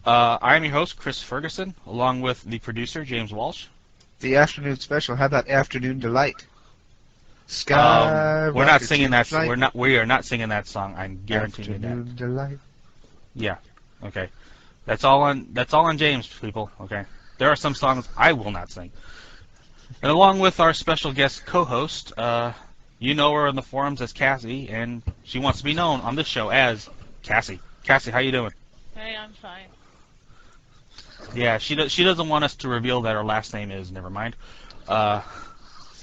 I am your host, Chris Ferguson, along with the producer, James Walsh. The afternoon special. How about Afternoon Delight? Sky We're not rocket singing to that. flight. We are not singing that song. I'm guaranteeing you that. Afternoon Delight. Yeah. Okay. That's all on James, people. Okay. There are some songs I will not sing. And along with our special guest co-host, you know her in the forums as Cassie, and she wants to be known on this show as Cassie. Cassie, how you doing? Hey, I'm fine. Yeah, she doesn't want us to reveal that her last name is. Never mind.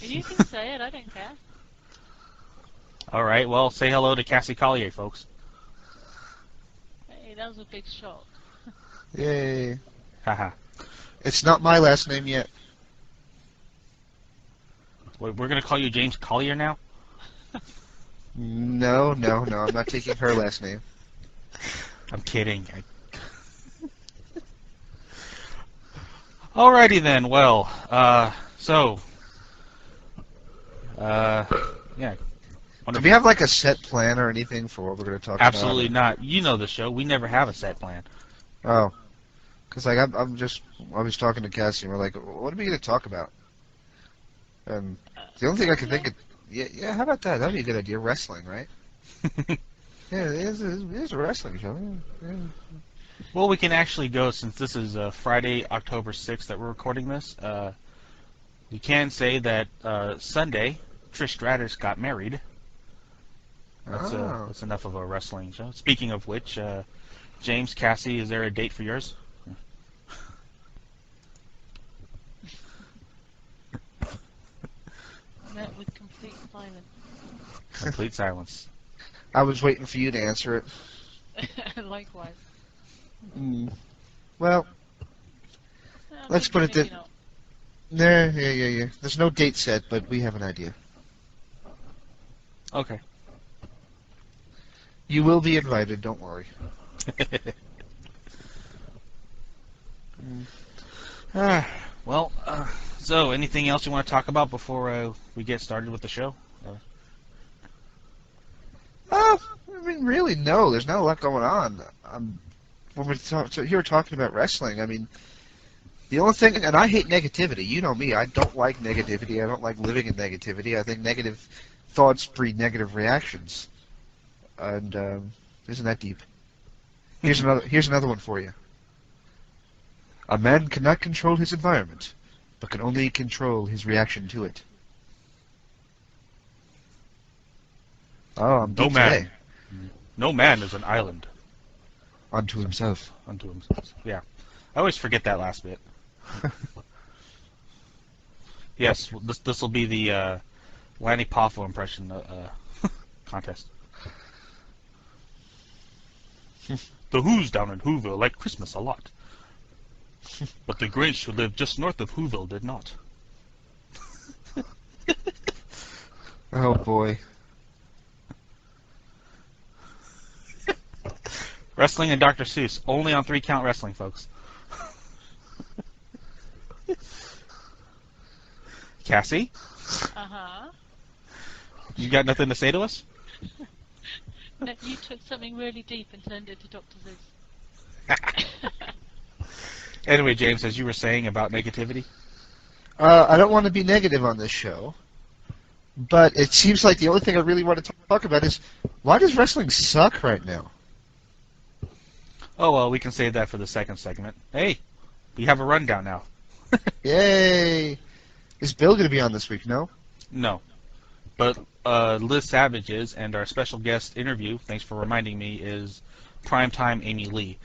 You can say it. I don't care. All right. Well, say hello to Cassie Collier, folks. Hey, that was a big shock. Yay. Haha. It's not my last name yet. We're gonna call you James Collier now. No. I'm not taking her last name. I'm kidding. Alrighty then. Well, yeah. Do we have like a set plan or anything for what we're going to talk about? Absolutely not. You know the show. We never have a set plan. Oh. Because like I was talking to Cassie and we're like, what are we going to talk about? And the only thing I can think of, yeah, how about that? That'd be a good idea. Wrestling, right? Yeah, it is a wrestling show. Yeah. Well, we can actually go, since this is Friday, October 6th that we're recording this. We can say that Sunday, Trish Stratus got married. That's enough of a wrestling show. Speaking of which, James, Cassie, is there a date for yours? Met with complete silence. Complete silence. I was waiting for you to answer it. Likewise. Well, let's put it maybe that. not. Yeah. There's no date set, but we have an idea. Okay. You will be invited, don't worry. Well, so anything else you want to talk about before we get started with the show? I mean, really, no. There's not a lot going on. When we're here talking about wrestling, I mean, the only thing, and I hate negativity. You know me. I don't like negativity. I don't like living in negativity. I think negative thoughts breed negative reactions. And isn't that deep? Here's another one for you. A man cannot control his environment, but can only control his reaction to it. Oh, I'm deep today. No man is an island. Unto himself. Unto himself. Yeah. I always forget that last bit. Yes, this will be the Lanny Poffo impression contest. The Who's down in Whoville like Christmas a lot. But the Grinch who lived just north of Whoville did not. Oh boy. Wrestling and Dr. Seuss, only on 3 Count Wrestling, folks. Cassie? Uh-huh. You got nothing to say to us? No, you took something really deep and turned it to Dr. Seuss. Anyway, James, as you were saying about negativity? I don't want to be negative on this show, but it seems like the only thing I really want to talk about is, why does wrestling suck right now? Oh, well, we can save that for the second segment. Hey, we have a rundown now. Yay! Is Bill going to be on this week, no? No. But Liz Savage is, and our special guest interview, thanks for reminding me, is Pryme Tyme Amy Lee.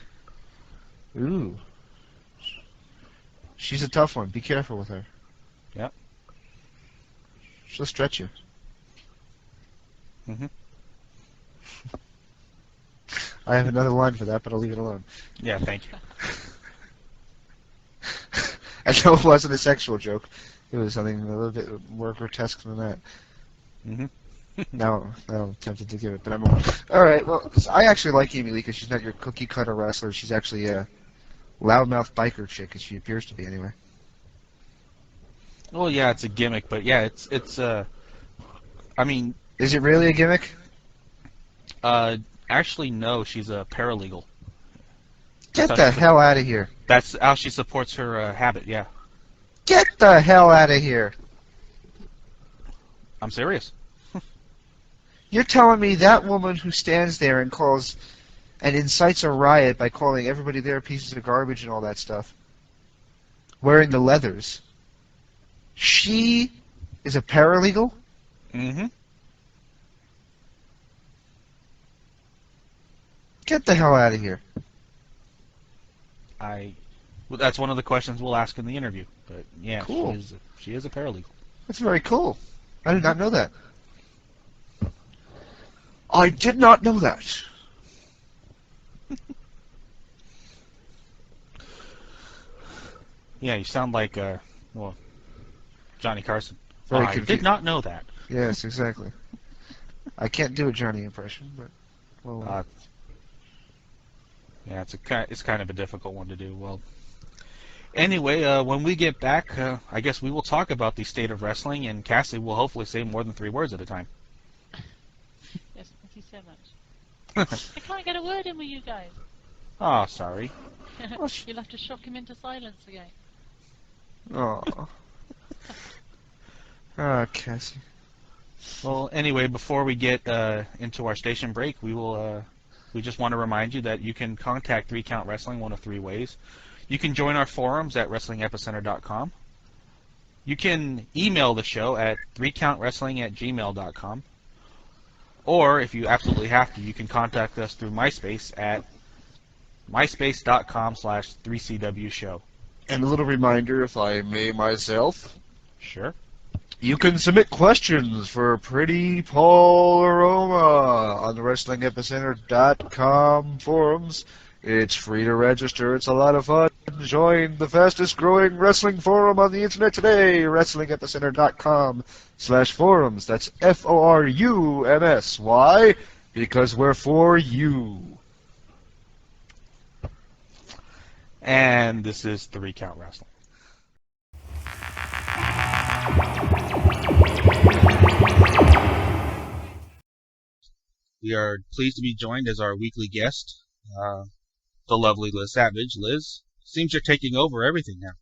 Ooh. She's a tough one. Be careful with her. Yep. She'll stretch you. Mm-hmm. I have another line for that, but I'll leave it alone. Yeah, thank you. I know it wasn't a sexual joke. It was something a little bit more grotesque than that. Mm-hmm. Now I'm tempted to give it, but I won't. All right, well, I actually like Amy Lee because she's not your cookie-cutter wrestler. She's actually a loudmouth biker chick, as she appears to be anyway. Well, yeah, it's a gimmick, but yeah, it's I mean... Is it really a gimmick? Actually, no, she's a paralegal. Get the hell out of here. That's how she supports her habit. Yeah, Get the hell out of here. I'm serious. You're telling me that woman who stands there and calls and incites a riot by calling everybody there pieces of garbage and all that stuff, wearing the leathers, she is a paralegal? Mm-hmm. Get the hell out of here. Well, that's one of the questions we'll ask in the interview. But yeah, Cool. she is a paralegal. That's very cool. I did not know that. I did not know that. Yeah, you sound like well, Johnny Carson. Very I did not know that. Yes, exactly. I can't do a Johnny impression, but well, Yeah, it's kind of a difficult one to do. Well, anyway, when we get back, I guess we will talk about the state of wrestling, and Cassie will hopefully say more than 3 words at a time. Yes, thank you so much. I can't get a word in with you guys. Oh, sorry. You'll have to shock him into silence again. oh, ah, Cassie. Well, anyway, before we get into our station break, we just want to remind you that you can contact 3 Count Wrestling one of 3 ways. You can join our forums at WrestlingEpicenter.com. You can email the show at 3countwrestling@gmail.com. Or, if you absolutely have to, you can contact us through MySpace at myspace.com/3CW show. And a little reminder, if I may myself, Sure. you can submit questions for Pretty Paul Aroma on the WrestlingEpicenter.com forums. It's free to register. It's a lot of fun. Join the fastest growing wrestling forum on the internet today, WrestlingEpicenter.com/forums. That's FORUMS. Why? Because we're for you. And this is 3 Count Wrestling. We are pleased to be joined as our weekly guest, the lovely Liz Savage. Liz, seems you're taking over everything now.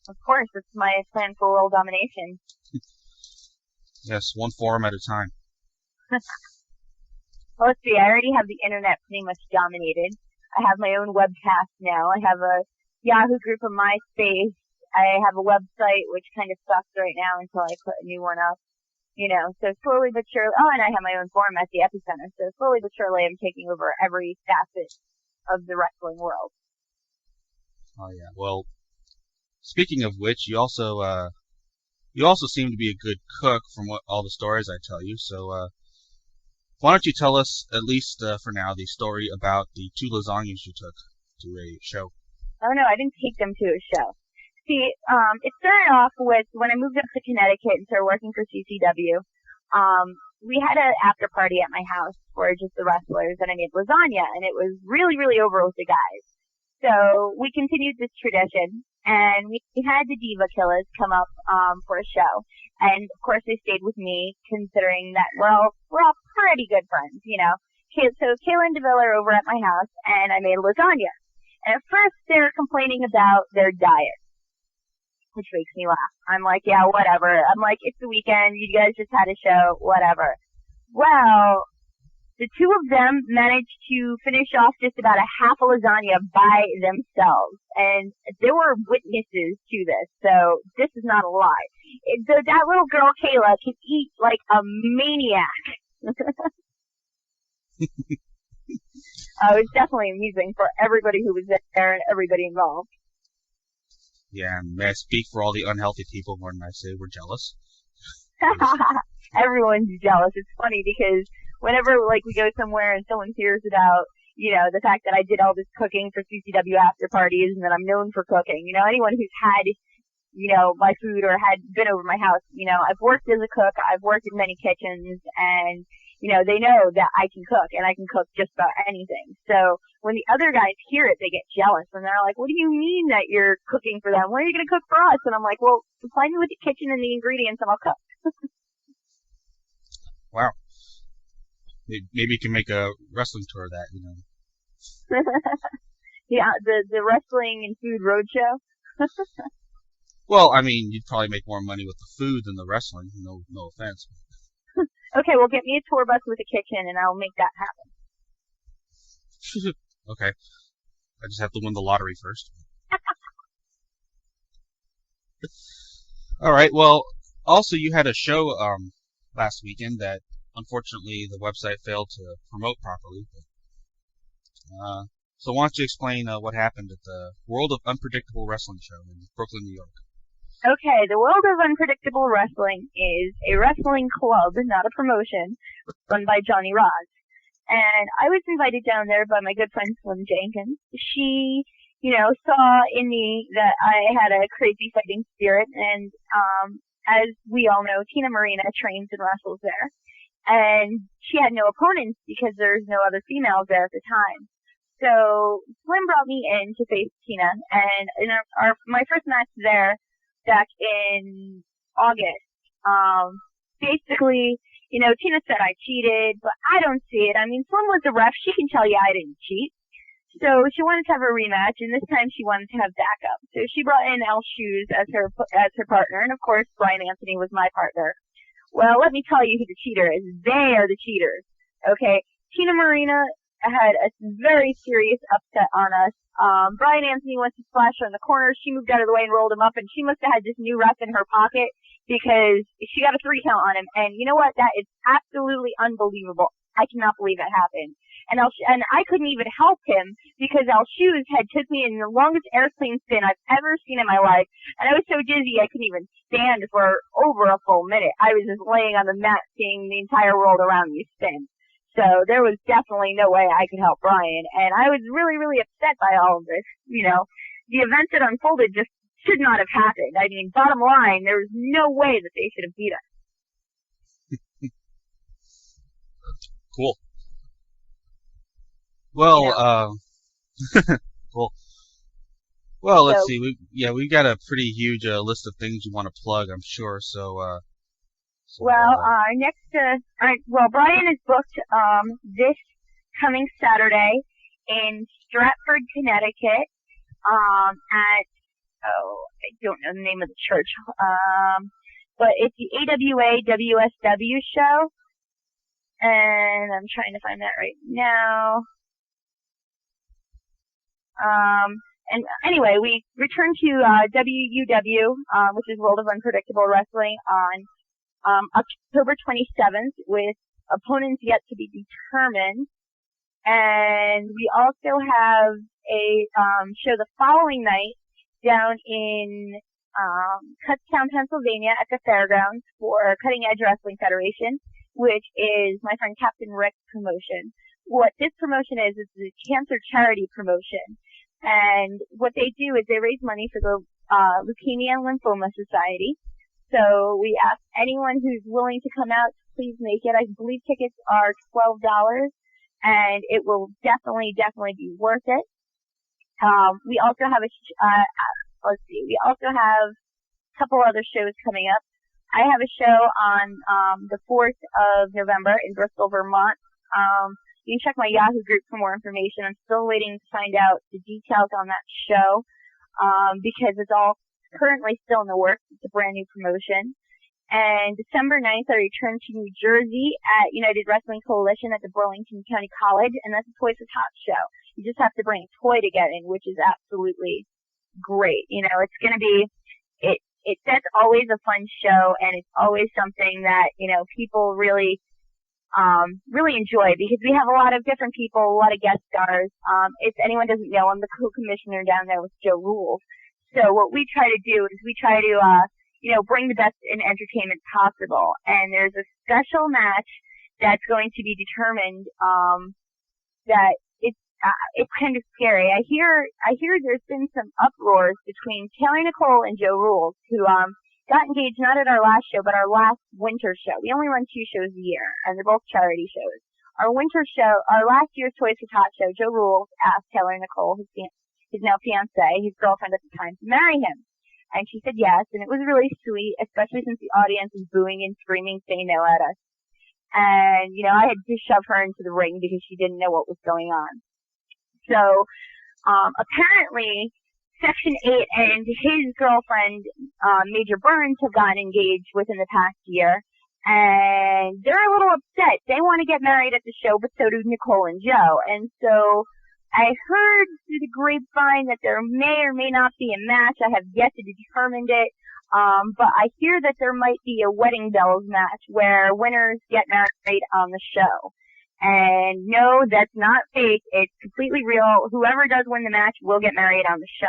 Of course, it's my plan for world domination. Yes, one forum at a time. Well, let's see, I already have the internet pretty much dominated. I have my own webcast now. I have a Yahoo group of MySpace. I have a website, which kind of sucks right now until I put a new one up. You know, so slowly but surely, oh, and I have my own forum at the Epicenter, so slowly but surely I'm taking over every facet of the wrestling world. Oh yeah. Well, speaking of which, you also seem to be a good cook from all the stories I tell you. So why don't you tell us, at least for now, the story about the 2 lasagnas you took to a show? Oh no, I didn't take them to a show. See, it started off with when I moved up to Connecticut and started working for CCW. We had an after party at my house for just the wrestlers, and I made lasagna, and it was really, really over with the guys. So we continued this tradition, and we had the Diva Killers come up for a show, and of course they stayed with me, considering that we're all pretty good friends, you know. So Kayla and DeVille are over at my house, and I made lasagna. And at first they were complaining about their diet, which makes me laugh. I'm like, yeah, whatever. I'm like, it's the weekend. You guys just had a show, whatever. Well, the 2 of them managed to finish off just about a half a lasagna by themselves. And there were witnesses to this, so this is not a lie. That little girl, Kayla, can eat like a maniac. It was definitely amusing for everybody who was there and everybody involved. Yeah, and may I speak for all the unhealthy people when I say we're jealous? Everyone's jealous. It's funny because whenever like we go somewhere and someone hears about, you know, the fact that I did all this cooking for CCW after parties and that I'm known for cooking, you know, anyone who's had, you know, my food or had been over my house, you know, I've worked as a cook, I've worked in many kitchens, and you know, they know that I can cook, and I can cook just about anything. So when the other guys hear it, they get jealous, and they're like, what do you mean that you're cooking for them? When are you going to cook for us? And I'm like, well, supply me with the kitchen and the ingredients, and I'll cook. Wow. Maybe you can make a wrestling tour of that, you know. Yeah, the wrestling and food roadshow. Well, I mean, you'd probably make more money with the food than the wrestling. No offense. Okay, well, get me a tour bus with a kitchen, and I'll make that happen. Okay. I just have to win the lottery first. All right. Well, also you had a show last weekend that unfortunately the website failed to promote properly. So why don't you explain what happened at the World of Unpredictable Wrestling show in Brooklyn, New York? Okay, the World of Unpredictable Wrestling is a wrestling club, not a promotion, run by Johnny Rods. And I was invited down there by my good friend Slim Jenkins. She, saw in me that I had a crazy fighting spirit, and as we all know, Tina Marina trains and wrestles there. And she had no opponents because there's no other females there at the time. So Slim brought me in to face Tina, and in my first match there back in August, basically, Tina said I cheated, but I don't see it. I mean, Slim was the ref; she can tell you I didn't cheat. So she wanted to have a rematch, and this time she wanted to have backup. So she brought in Al Shoes as her partner, and of course Brian Anthony was my partner. Well, let me tell you who the cheater is. They are the cheaters. Okay, Tina Marina had a very serious upset on us. Brian Anthony went to splash her in the corner. She moved out of the way and rolled him up, and she must have had this new ref in her pocket because she got a 3 count on him. And you know what? That is absolutely unbelievable. I cannot believe that happened. And I couldn't even help him because Al Shoes had took me in the longest airplane spin I've ever seen in my life. And I was so dizzy I couldn't even stand for over a full minute. I was just laying on the mat seeing the entire world around me spin. So there was definitely no way I could help Brian. And I was really, really upset by all of this. The events that unfolded just should not have happened. I mean, bottom line, there was no way that they should have beat us. Cool. Well, well, let's see. We got a pretty huge list of things you want to plug, I'm sure. Brian is booked this coming Saturday in Stratford, Connecticut, at I don't know the name of the church, but it's the AWA WSW show, and I'm trying to find that right now. And anyway, we return to WEW, which is World of Unpredictable Wrestling, on October 27th with opponents yet to be determined. And we also have a show the following night down in Kutztown, Pennsylvania at the fairgrounds for Cutting Edge Wrestling Federation, which is my friend Captain Rick's promotion. What this promotion is a cancer charity promotion. And what they do is they raise money for the Leukemia and Lymphoma Society. So we ask anyone who's willing to come out to please make it. I believe tickets are $12, and it will definitely be worth it. We also have we also have a couple other shows coming up. I have a show on the 4th of November in Bristol, Vermont. You can check my Yahoo group for more information. I'm still waiting to find out the details on that show because it's all currently still in the works. It's a brand new promotion. And December 9th, I return to New Jersey at United Wrestling Coalition at the Burlington County College, and that's a Toys for Tots show. You just have to bring a toy to get in, which is absolutely great. It's going to be that's always a fun show, and it's always something that people really enjoy because we have a lot of different people, a lot of guest stars. If anyone doesn't know, I'm the co-commissioner down there with Joe Rules. So what we try to do is we try to, bring the best in entertainment possible. And there's a special match that's going to be determined, that it's kind of scary. I hear there's been some uproars between Taylor Nicole and Joe Rules, who, got engaged not at our last show, but our last winter show. We only run 2 shows a year, and they're both charity shows. Our winter show, our last year's Toys for Tots show, Joe Rules asked Taylor Nicole, his now fiancée, his girlfriend at the time, to marry him. And she said yes, and it was really sweet, especially since the audience was booing and screaming, saying no at us. And, I had to shove her into the ring because she didn't know what was going on. So, Apparently, Section 8 and his girlfriend, Major Burns, have gotten engaged within the past year, and they're a little upset. They want to get married at the show, but so do Nicole and Joe. And so I heard through the grapevine that there may or may not be a match. I have yet to determine it. But I hear that there might be a wedding bells match where winners get married on the show. And no, that's not fake. It's completely real. Whoever does win the match will get married on the show.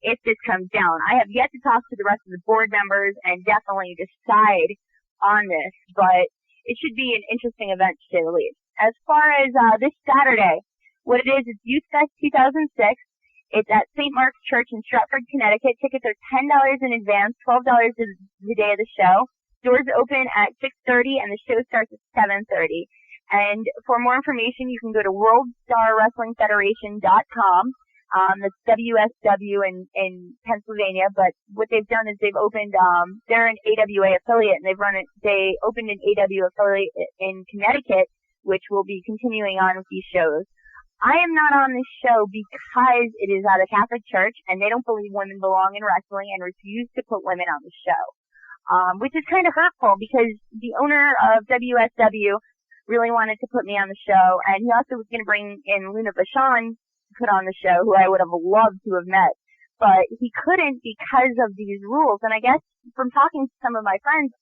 If this comes down. I have yet to talk to the rest of the board members and definitely decide on this, but it should be an interesting event to say the least. As far as, this Saturday, what it is, it's Youth Fest 2006. It's at St. Mark's Church in Stratford, Connecticut. Tickets are $10 in advance, $12 the day of the show. Doors open at 6:30 and the show starts at 7:30. And for more information, you can go to worldstarwrestlingfederation.com. That's WSW in Pennsylvania, but what they've done is they've opened, they're an AWA affiliate, and they opened an AW affiliate in Connecticut, which will be continuing on with these shows. I am not on this show because it is at a Catholic church, and they don't believe women belong in wrestling and refuse to put women on the show. Which is kind of hurtful because the owner of WSW really wanted to put me on the show, and he also was going to bring in Luna Vachon to put on the show, who I would have loved to have met, but he couldn't because of these rules. And I guess from talking to some of my friends,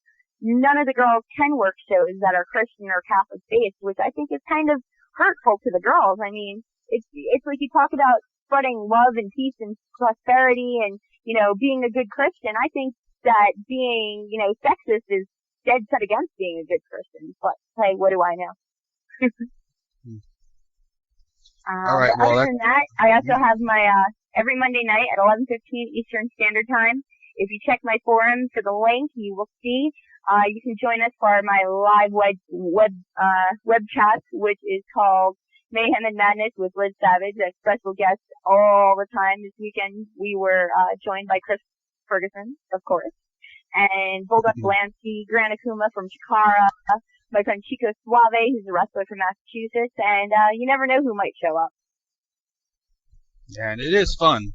none of the girls can work shows that are Christian or Catholic based, which I think is kind of hurtful to the girls. I mean, it's like you talk about spreading love and peace and prosperity and, you know, being a good Christian. I think that being, you know, sexist is dead set against being a good Christian, but hey, what do I know? All right. Well, other than that, I also have my every Monday night at 11:15 Eastern Standard Time. If you check my forum for the link, you will see. You can join us for my live web chat, which is called Mayhem and Madness with Liz Savage. A special guest all the time. This weekend we were joined by Chris Ferguson, of course, and Bulldog Blansky, Grant Akuma from Chikara, my friend Chico Suave, who's a wrestler from Massachusetts, and you never know who might show up. Yeah, and it is fun.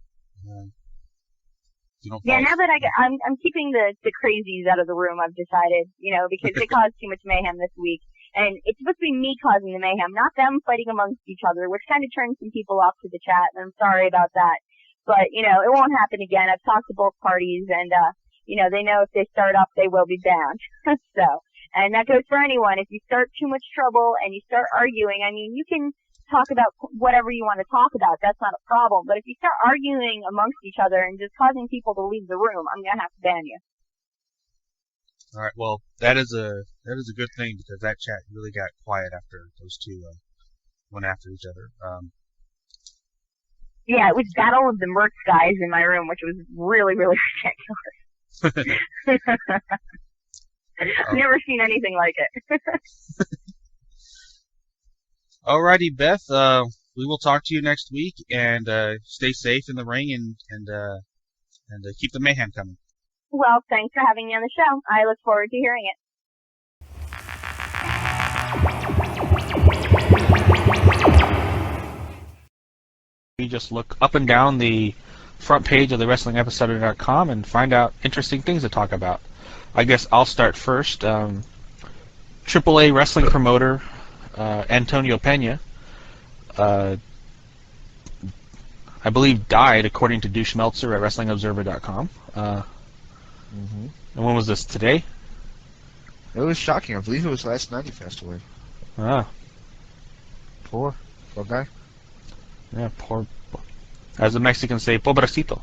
Yeah, now that I'm keeping the crazies out of the room, I've decided, you know, because they caused too much mayhem this week, and it's supposed to be me causing the mayhem, not them fighting amongst each other, which kind of turns some people off to the chat, and I'm sorry about that. But, you know, it won't happen again. I've talked to both parties, and, you know, they know if they start up, they will be banned. So, and that goes for anyone. If you start too much trouble and you start arguing, I mean, you can talk about whatever you want to talk about. That's not a problem. But if you start arguing amongst each other and just causing people to leave the room, I'm going to have to ban you. All right. Well, that is a good thing because that chat really got quiet after those two went after each other. Yeah, it was Battle of the Merc guys in my room, which was really, really ridiculous. I've never seen anything like it. Alrighty, Beth. We will talk to you next week, and stay safe in the ring, and keep the mayhem coming. Well, thanks for having me on the show. I look forward to hearing it. You just look up and down the front page of the WrestlingEpicenter.com and find out interesting things to talk about. I guess I'll start first. AAA wrestling promoter Antonio Pena, I believe, died, according to Douche Meltzer at WrestlingObserver.com. And when was this? Today? It was shocking. I believe it was last night he passed away. Ah. Poor guy. Yeah, poor. As the Mexicans say, pobrecito.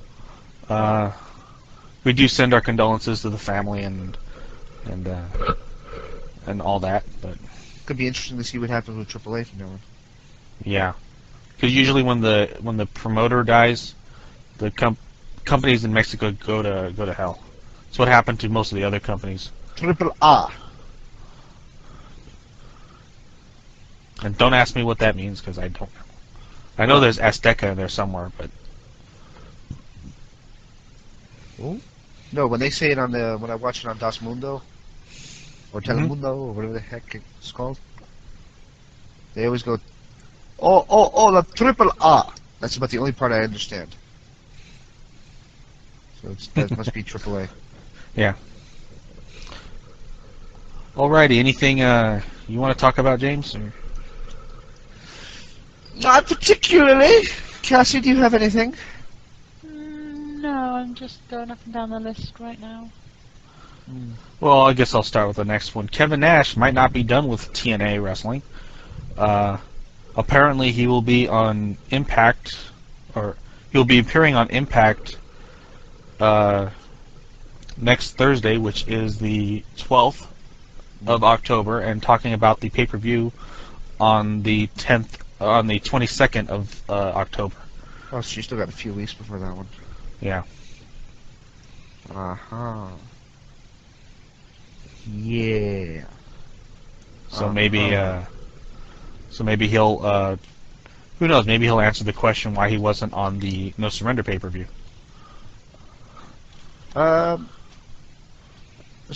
We do send our condolences to the family and all that, but could be interesting to see what happens with AAA from now on. Yeah, because usually when the promoter dies, the companies in Mexico go to hell. That's what happened to most of the other companies. AAA. And don't ask me what that means because I don't know. I know there's Azteca in there somewhere, but. Oh? No, when they say it when I watch it on Das Mundo or Telemundo or whatever the heck it's called, they always go, oh, the AAA. That's about the only part I understand. So that must be AAA. Yeah. Alrighty, anything you want to talk about, James? Or? Not particularly. Cassie, do you have anything? No, I'm just going up and down the list right now. Well, I guess I'll start with the next one. Kevin Nash might not be done with TNA wrestling. Apparently, he will be on Impact, or he'll be appearing on Impact next Thursday, which is the 12th of October, and talking about the pay-per-view on the 22nd of October. Oh, so you still got a few weeks before that one. Yeah. Uh-huh. Yeah. So maybe he'll, who knows, maybe he'll answer the question why he wasn't on the No Surrender pay-per-view. As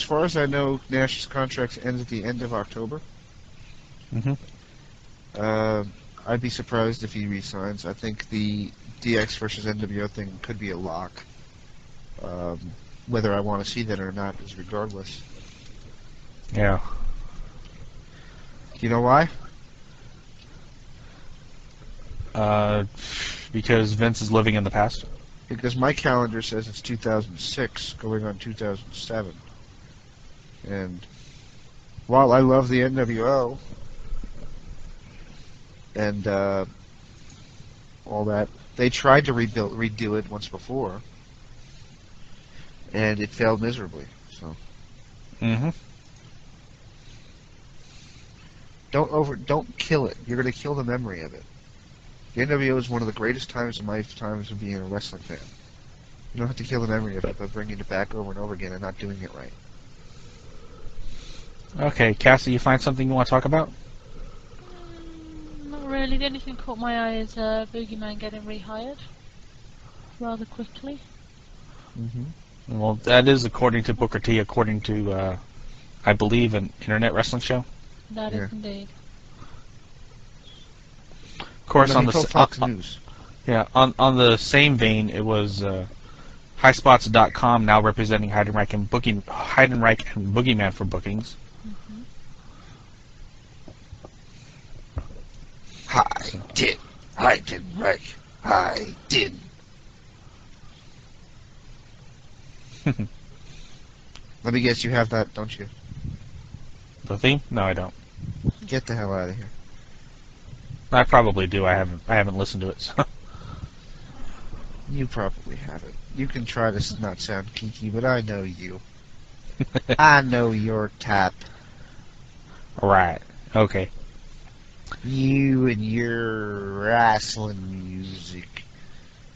far as I know, Nash's contract ends at the end of October. I'd be surprised if he resigns. I think the DX versus NWO thing could be a lock. Whether I want to see that or not is regardless. Yeah. You know why? Because Vince is living in the past. Because my calendar says it's 2006, going on 2007. And while I love the NWO and all that, they tried to redo it once before, and it failed miserably. So don't kill it. You're going to kill the memory of it. The NWO is one of the greatest times in my times of being a wrestling fan. You don't have to kill the memory of it by bringing it back over and over again and not doing it right. Okay, Cassie, you find something you want to talk about? Not really. The only thing that caught my eye is Boogeyman getting rehired rather quickly. Well, that is according to Booker T, according to, I believe, an internet wrestling show. That is indeed. Of course, on the Fox News. Yeah, on the same vein, it was highspots.com now representing Heidenreich and Boogeyman for bookings. Heidenreich. Let me guess, you have that, don't you? The theme? No, I don't. Get the hell out of here. I probably do. I haven't listened to it. So. You probably have it. You can try to not sound geeky, but I know you. I know your type. Right. Okay. You and your wrestling music.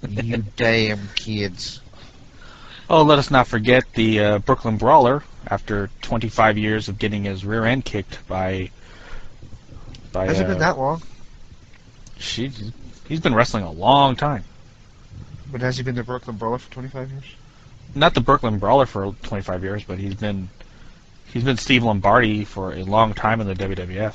You damn kids. Oh, let us not forget the Brooklyn Brawler, after 25 years of getting his rear end kicked by Has it been that long? He's been wrestling a long time. But has he been the Brooklyn Brawler for 25 years? Not the Brooklyn Brawler for 25 years, but he's been Steve Lombardi for a long time in the WWF.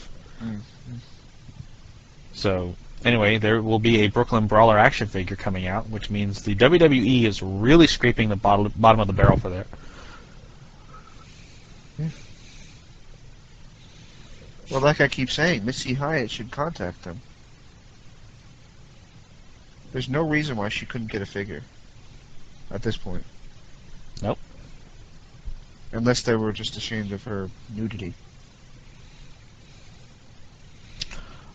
So anyway, there will be a Brooklyn Brawler action figure coming out, which means the WWE is really scraping the bottom of the barrel for that. Well, like I keep saying, Missy Hyatt should contact them. There's no reason why she couldn't get a figure at this point. Nope. Unless they were just ashamed of her nudity.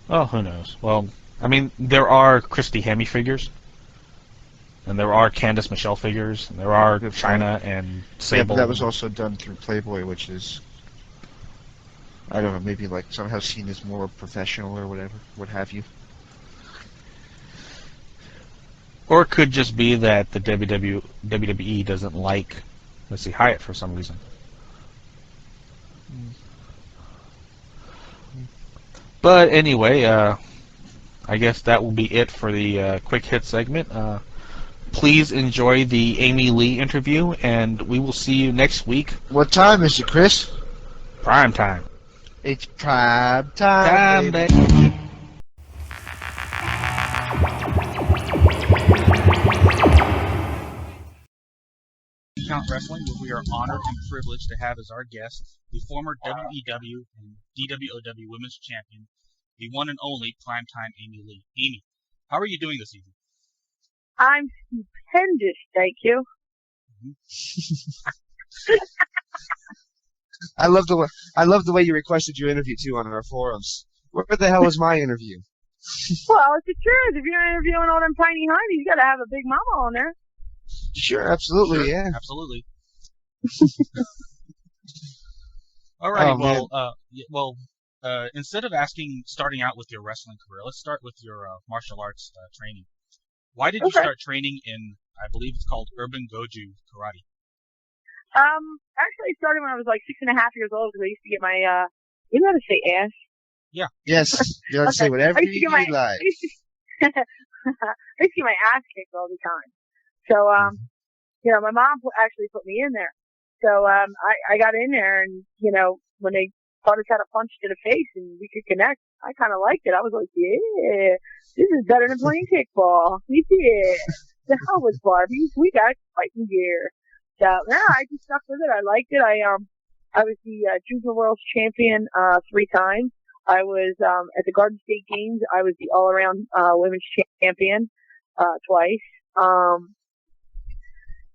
Oh, who knows? Well, I mean, there are Christy Hemme figures, and there are Candice Michelle figures, and there are Chyna and Sable. Yeah, but that was also done through Playboy, which is, I don't know, maybe like somehow seen as more professional or whatever, what have you. Or it could just be that the WWE doesn't like Missy Hyatt for some reason. But anyway, I guess that will be it for the quick hit segment. Please enjoy the Amy Lee interview, and we will see you next week. What time is it, Chris? Prime time. It's prime time, baby. Baby. Count Wrestling, where we are honored and privileged to have as our guest the former WEW and DWOW Women's Champion, the one and only Pryme Tyme Amy Lee. Amy, how are you doing this evening? I'm stupendous, thank you. I love the way you requested your interview too on our forums. Where the hell was my interview? Well, it's the truth. If you're interviewing all them tiny honeys, you got to have a big mama on there. Sure, absolutely, Sure, yeah. Absolutely. Alrighty, instead of starting out with your wrestling career, let's start with your martial arts training. Why did you start training in, I believe it's called Urban Goju Karate? Actually, I started when I was like 6.5 years old because I used to get my, you know how to say ass? Yeah. Yes, you have to say whatever you like. I used to get my ass kicked all the time. So, you know, my mom actually put me in there. So, I got in there and, you know, when they taught us how to punch to the face and we could connect, I kind of liked it. I was like, yeah, this is better than playing kickball. Yeah. The hell with Barbies. We got fighting gear. So, yeah, I just stuck with it. I liked it. I was the Juvenile World Champion 3 times. I was at the Garden State Games. I was the all-around women's champion twice.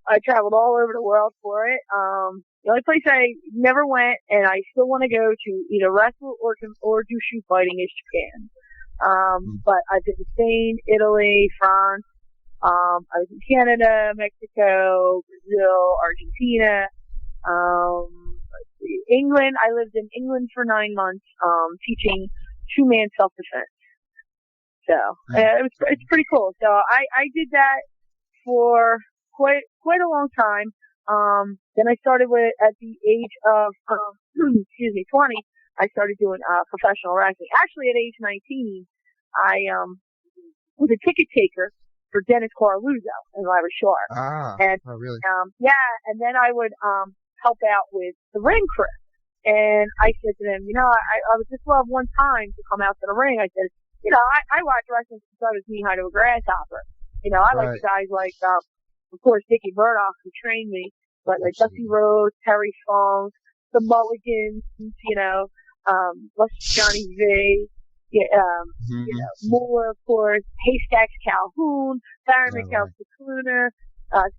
I traveled all over the world for it. The only place I never went, and I still want to go to either wrestle or do shoe fighting, is Japan. But I've been to Spain, Italy, France. I was in Canada, Mexico, Brazil, Argentina. England. I lived in England for 9 months, teaching 2-man self-defense. So, it's pretty cool. So I did that for quite a long time. Then I started at the age of, 20, I started doing, professional wrestling. Actually, at age 19, I, was a ticket taker for Dennis Coraluzzo in Irish Shore. Oh, really? And then I would, help out with the ring crew. And I said to them, you know, I would just love one time to come out to the ring. I said, you know, I watched wrestling since I was knee-high to a grasshopper. You know, I like guys like, of course, Dickie Murdoch, who trained me, but like Dusty Rhodes, Terry Funk, the Mulligans, you know, Johnny V, you know, Moolah, of course, Haystacks Calhoun, Barry McAllister,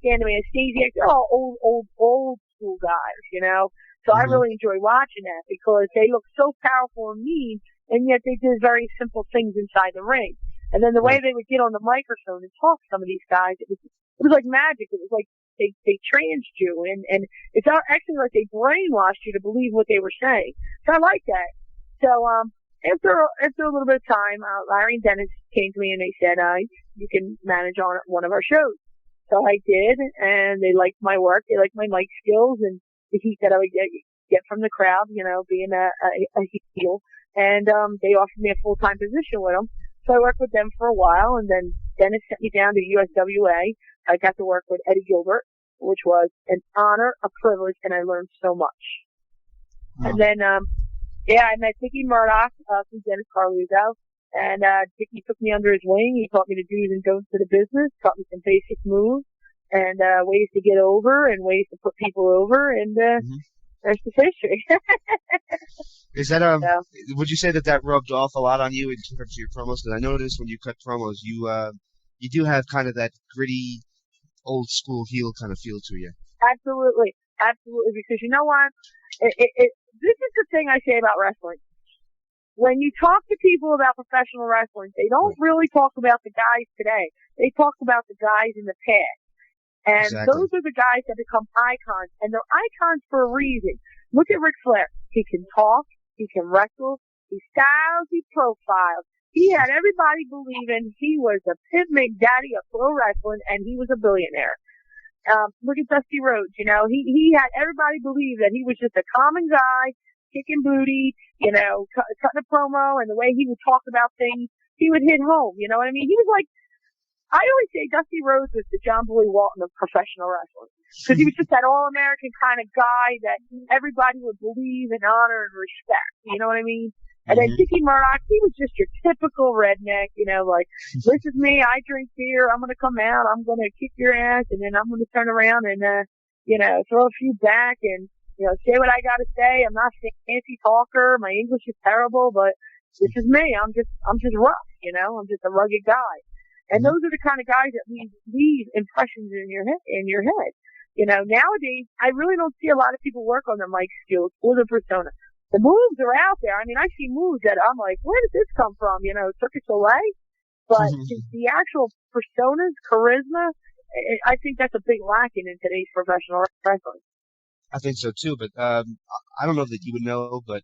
Scandam Anastasiak. They're all old school guys, you know. So I really enjoy watching that because they look so powerful and mean, and yet they did very simple things inside the ring. And then the way they would get on the microphone and talk to some of these guys, it was like magic. It was like they tranced you, and it's actually like they brainwashed you to believe what they were saying. So I like that. So after a little bit of time, Larry and Dennis came to me and they said, you can manage on one of our shows. So I did, and they liked my work. They liked my mic skills and the heat that I would get from the crowd, you know, being a heel. And they offered me a full-time position with them. So I worked with them for a while, and then Dennis sent me down to USWA. I got to work with Eddie Gilbert, which was an honor, a privilege, and I learned so much. And then, I met Dickie Murdoch from Dennis Coraluzzo. And Dickie took me under his wing. He taught me the do's and don'ts of the business, taught me some basic moves, and ways to get over and ways to put people over, and there's the history. Is that would you say that rubbed off a lot on you in terms of your promos? Because I noticed when you cut promos, you do have kind of that gritty, old school heel kind of feel to you. Absolutely, because you know what? This is the thing I say about wrestling. When you talk to people about professional wrestling, they don't really talk about the guys today. They talk about the guys in the past. And those are the guys that become icons. And they're icons for a reason. Look at Ric Flair. He can talk. He can wrestle. He styles. He profiles. He had everybody believing he was the Pimp McDaddy of pro wrestling, and he was a billionaire. Look at Dusty Rhodes. You know, he had everybody believe that he was just a common guy, kicking booty, you know, cutting a promo, and the way he would talk about things, he would hit home. You know what I mean? He was like, I always say Dusty Rhodes was the John Boy Walton of professional wrestling. Because he was just that all-American kind of guy that everybody would believe and honor and respect. You know what I mean? And then Dickie Murdoch, he was just your typical redneck, you know, like, this is me, I drink beer, I'm going to come out, I'm going to kick your ass, and then I'm going to turn around and, throw a few back and, say what I got to say. I'm not a fancy talker. My English is terrible, but this is me. I'm just rough, I'm just a rugged guy. And those are the kind of guys that leave impressions in your head. Nowadays, I really don't see a lot of people work on their mic skills or their persona. The moves are out there. I mean, I see moves that I'm like, where did this come from? Cirque du Soleil? But the actual personas, charisma, I think that's a big lacking in today's professional wrestling. I think so too, but I don't know that you would know, but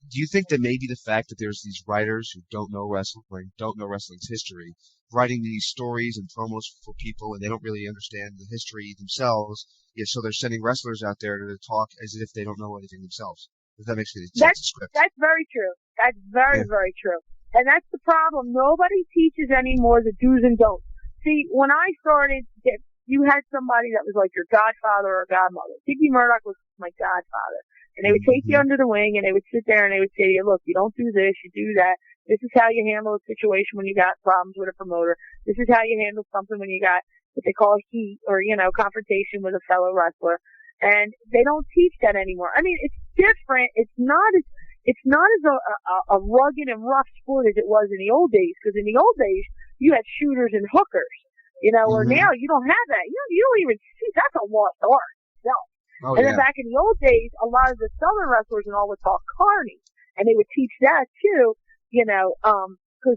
do you think that maybe the fact that there's these writers who don't know wrestling, don't know wrestling's history, writing these stories and promos for people, and they don't really understand the history themselves, so they're sending wrestlers out there to talk as if they don't know anything themselves? If that makes any sense. That's very true. That's very, very true. And that's the problem. Nobody teaches anymore the do's and don'ts. See, when I started, you had somebody that was like your godfather or godmother. Dickie Murdoch was my godfather. And they would take you under the wing and they would sit there and they would say to you, look, you don't do this, you do that. This is how you handle a situation when you got problems with a promoter. This is how you handle something when you got what they call heat or, confrontation with a fellow wrestler. And they don't teach that anymore. I mean, it's different. It's not as a rugged and rough sport as it was in the old days. Because in the old days, you had shooters and hookers, where now you don't have that. You don't even see, that's a lost art itself. Oh, and then back in the old days, a lot of the Southern wrestlers and all would talk carny. And they would teach that too, cause,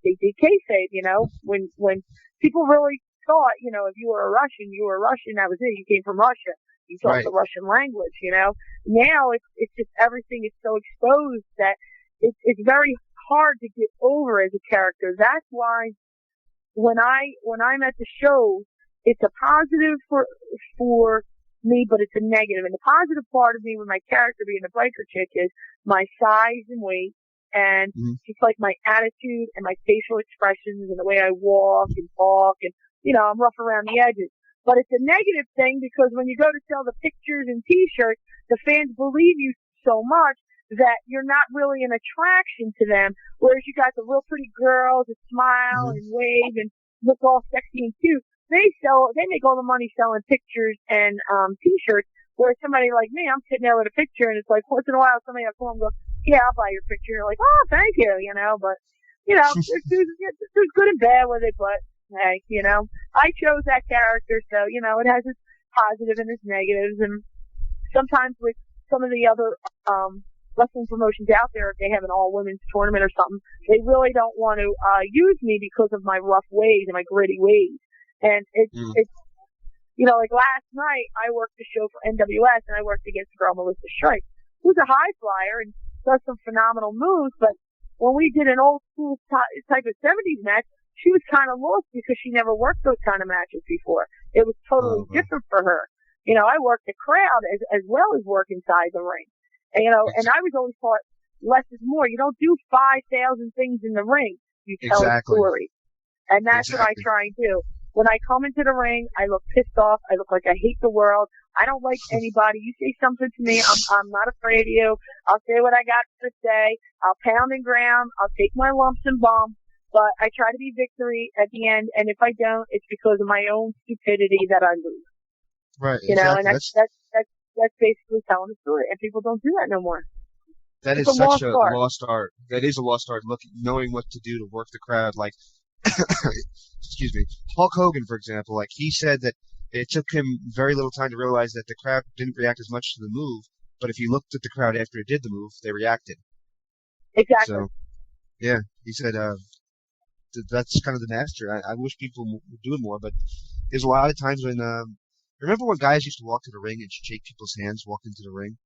they did kayfabe, when people really thought, if you were a Russian, that was it. You came from Russia. You talk the Russian language, Now it's just everything is so exposed that it's very hard to get over as a character. That's why when I'm at the show, it's a positive for me, but it's a negative. And the positive part of me with my character being the biker chick is my size and weight and just like my attitude and my facial expressions and the way I walk and talk and, I'm rough around the edges. But it's a negative thing because when you go to sell the pictures and t-shirts, the fans believe you so much that you're not really an attraction to them. Whereas you got the real pretty girls that smile and wave and look all sexy and cute. They make all the money selling pictures and t-shirts. Whereas somebody like me, I'm sitting there with a picture and it's like once in a while somebody will come and go, yeah, I'll buy your picture. You're like, oh, thank you, But, there's good and bad with it, but hey, I chose that character, so, it has its positive and its negatives, and sometimes with some of the other, wrestling promotions out there, if they have an all-women's tournament or something, they really don't want to, use me because of my rough ways and my gritty ways. And it's, like last night, I worked the show for NWS, and I worked against the girl Melissa Strike, who's a high flyer and does some phenomenal moves, but when we did an old school type of 70s match, she was kind of lost because she never worked those kind of matches before. It was totally different for her. I worked the crowd as well as work inside the ring. And, and I was always taught less is more. You don't do 5,000 things in the ring. You tell a story. And that's what I try and do. When I come into the ring, I look pissed off. I look like I hate the world. I don't like anybody. You say something to me, I'm not afraid of you. I'll say what I got to say. I'll pound and ground. I'll take my lumps and bumps. But I try to be victory at the end, and if I don't, it's because of my own stupidity that I lose. Right. And that's basically telling the story, and people don't do that no more. That is such a lost art. That is a lost art. Knowing what to do to work the crowd. Like, excuse me, Hulk Hogan, for example. Like he said that it took him very little time to realize that the crowd didn't react as much to the move, but if you looked at the crowd after it did the move, they reacted. Exactly. So, yeah, he said. That's kind of the master. I wish people would do it more, but there's a lot of times when, remember when guys used to walk to the ring and shake people's hands, walk into the ring?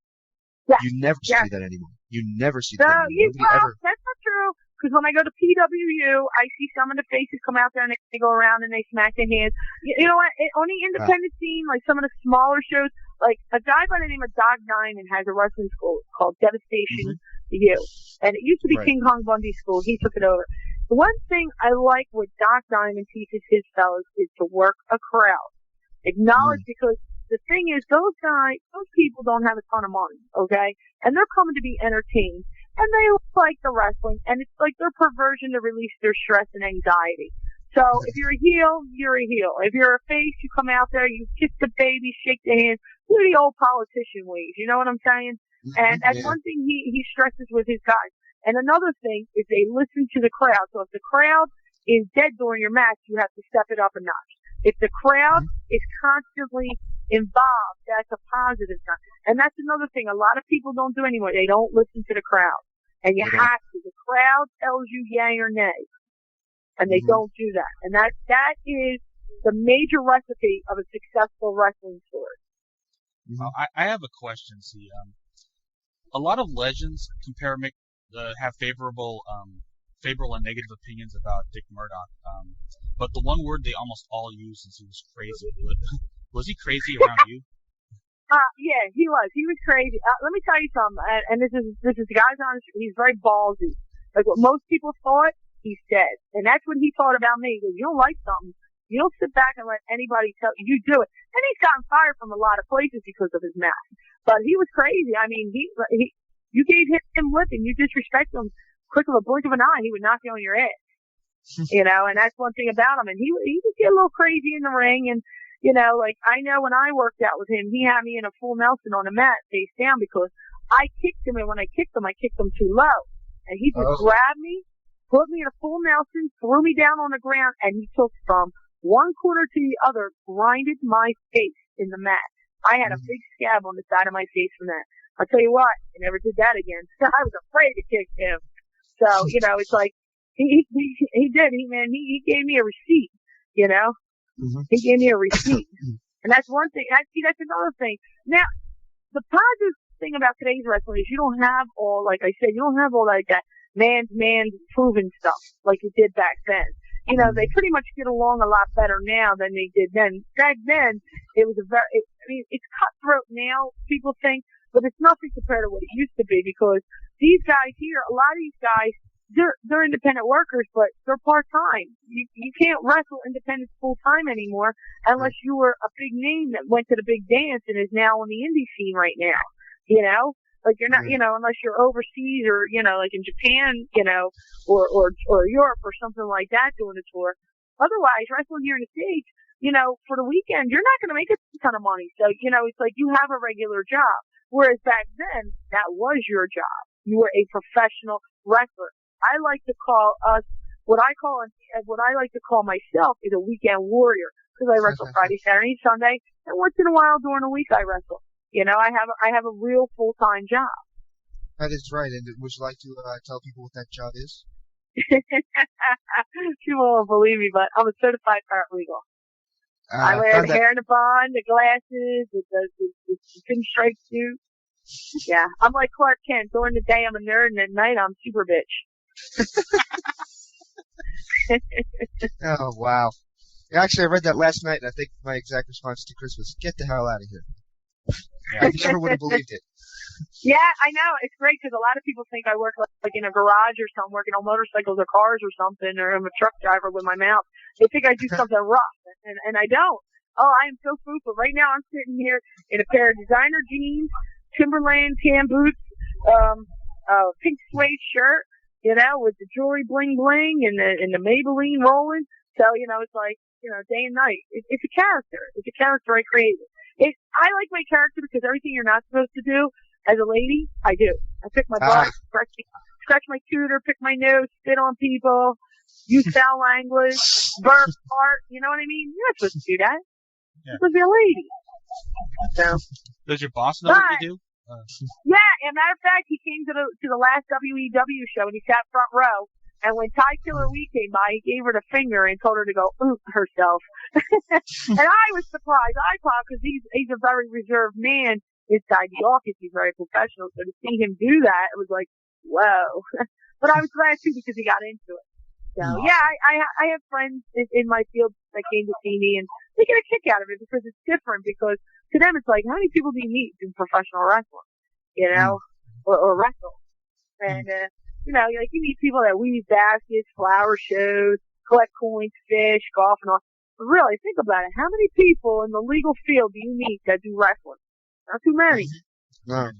Yeah. You never see that anymore. You never see that anymore. That's not true. Because when I go to PWU, I see some of the faces come out there and they go around and they smack their hands. You know what? On the independent scene, like some of the smaller shows, like a guy by the name of Dog Diamond has a wrestling school called Devastation U. And it used to be King Kong Bundy School. He took it over. The one thing I like what Doc Diamond teaches his fellows is to work a crowd. Acknowledge because the thing is those people don't have a ton of money, okay? And they're coming to be entertained. And they like the wrestling. And it's like their perversion to release their stress and anxiety. So if you're a heel, you're a heel. If you're a face, you come out there, you kiss the baby, shake the hand, do the old politician ways. You know what I'm saying? And that's one thing he stresses with his guys. And another thing is they listen to the crowd. So if the crowd is dead during your match, you have to step it up a notch. If the crowd is constantly involved, that's a positive sign. And that's another thing a lot of people don't do anymore. They don't listen to the crowd. And you have to. The crowd tells you yay or nay. And they don't do that. And that is the major recipe of a successful wrestling story. Well, I have a question. See, a lot of legends have favorable and negative opinions about Dick Murdoch. But the one word they almost all use is he was crazy. Was he crazy around you? Yeah, he was. He was crazy. Let me tell you something. And this is the guy's honest. He's very ballsy. Like what most people thought, he said. And that's what he thought about me. He goes, you don't like something, you don't sit back and let anybody tell you, you do it. And he's gotten fired from a lot of places because of his mouth. But he was crazy. I mean, you gave him lip and you disrespect him, quick of a blink of an eye, he would knock you on your ass. You know, and that's one thing about him. And he would get a little crazy in the ring. And, you know, like I know when I worked out with him, he had me in a full Nelson on the mat face down because I kicked him. And when I kicked him too low. And he just grabbed me, put me in a full Nelson, threw me down on the ground, and he took from one corner to the other, grinded my face in the mat. I had a big scab on the side of my face from that. I'll tell you what, I never did that again. I was afraid to kick him. So, you know, it's like, he did. He gave me a receipt, you know? He gave me a receipt. And that's one thing. That's another thing. Now, the positive thing about today's wrestling is you don't have all, like I said, you don't have all like that man proven stuff like you did back then. You know, they pretty much get along a lot better now than they did then. Back then, it was it's cutthroat now, people think, but it's nothing compared to what it used to be because these guys here, a lot of these guys, they're independent workers, but they're part-time. You can't wrestle independent full-time anymore unless you were a big name that went to the big dance and is now on the indie scene right now. You know? Like you're not, you know, unless you're overseas or, you know, like in Japan, you know, or Europe or something like that doing a tour. Otherwise, wrestling here in the States, you know, for the weekend, you're not going to make a ton of money. So, you know, it's like you have a regular job. Whereas back then, that was your job. You were a professional wrestler. I like to call us, what I like to call myself is a weekend warrior. Because I wrestle Friday, Saturday, Sunday, and once in a while during the week I wrestle. You know, I have a real full-time job. That is right. And would you like to tell people what that job is? People won't believe me, but I'm a certified paralegal. I wear the hair in the bun, the glasses, the pinstripe suit. Yeah, I'm like Clark Kent. During the day I'm a nerd, and at night I'm super bitch. Oh, wow. Actually, I read that last night, and I think my exact response to Chris was, get the hell out of here. I never would have believed it. Yeah, I know. It's great because a lot of people think I work like in a garage or something, working on motorcycles or cars or something, or I'm a truck driver with my mouth. They think I do something rough, and I don't. Oh, I am so fruitful. Right now I'm sitting here in a pair of designer jeans, Timberland tan boots, pink suede shirt, you know, with the jewelry bling bling and the Maybelline rolling. So, you know, it's like, you know, day and night. It's a character. It's a character I created. I like my character because everything you're not supposed to do as a lady, I do. I pick my butt, scratch my cooter, pick my nose, spit on people, use foul language, burp, fart. You know what I mean? You're not supposed to do that. You're supposed to be a lady. So. Does your boss know what you do? Yeah, as a matter of fact, he came to the last WEW show and he sat front row. And when Ty Killer Wee came by, he gave her the finger and told her to go oot herself. And I was surprised. I thought, because he's a very reserved man inside the office, he's very professional. So to see him do that, it was like, whoa. But I was glad too because he got into it. So yeah, I have friends in my field that came to see me, and they get a kick out of it because it's different. Because to them, it's like, how many people do you meet in professional wrestling, you know, or wrestle? And you know, like you meet people that weave baskets, flower shows, collect coins, fish, golf, and all. But really, think about it. How many people in the legal field do you meet that do wrestling? Not too many. No.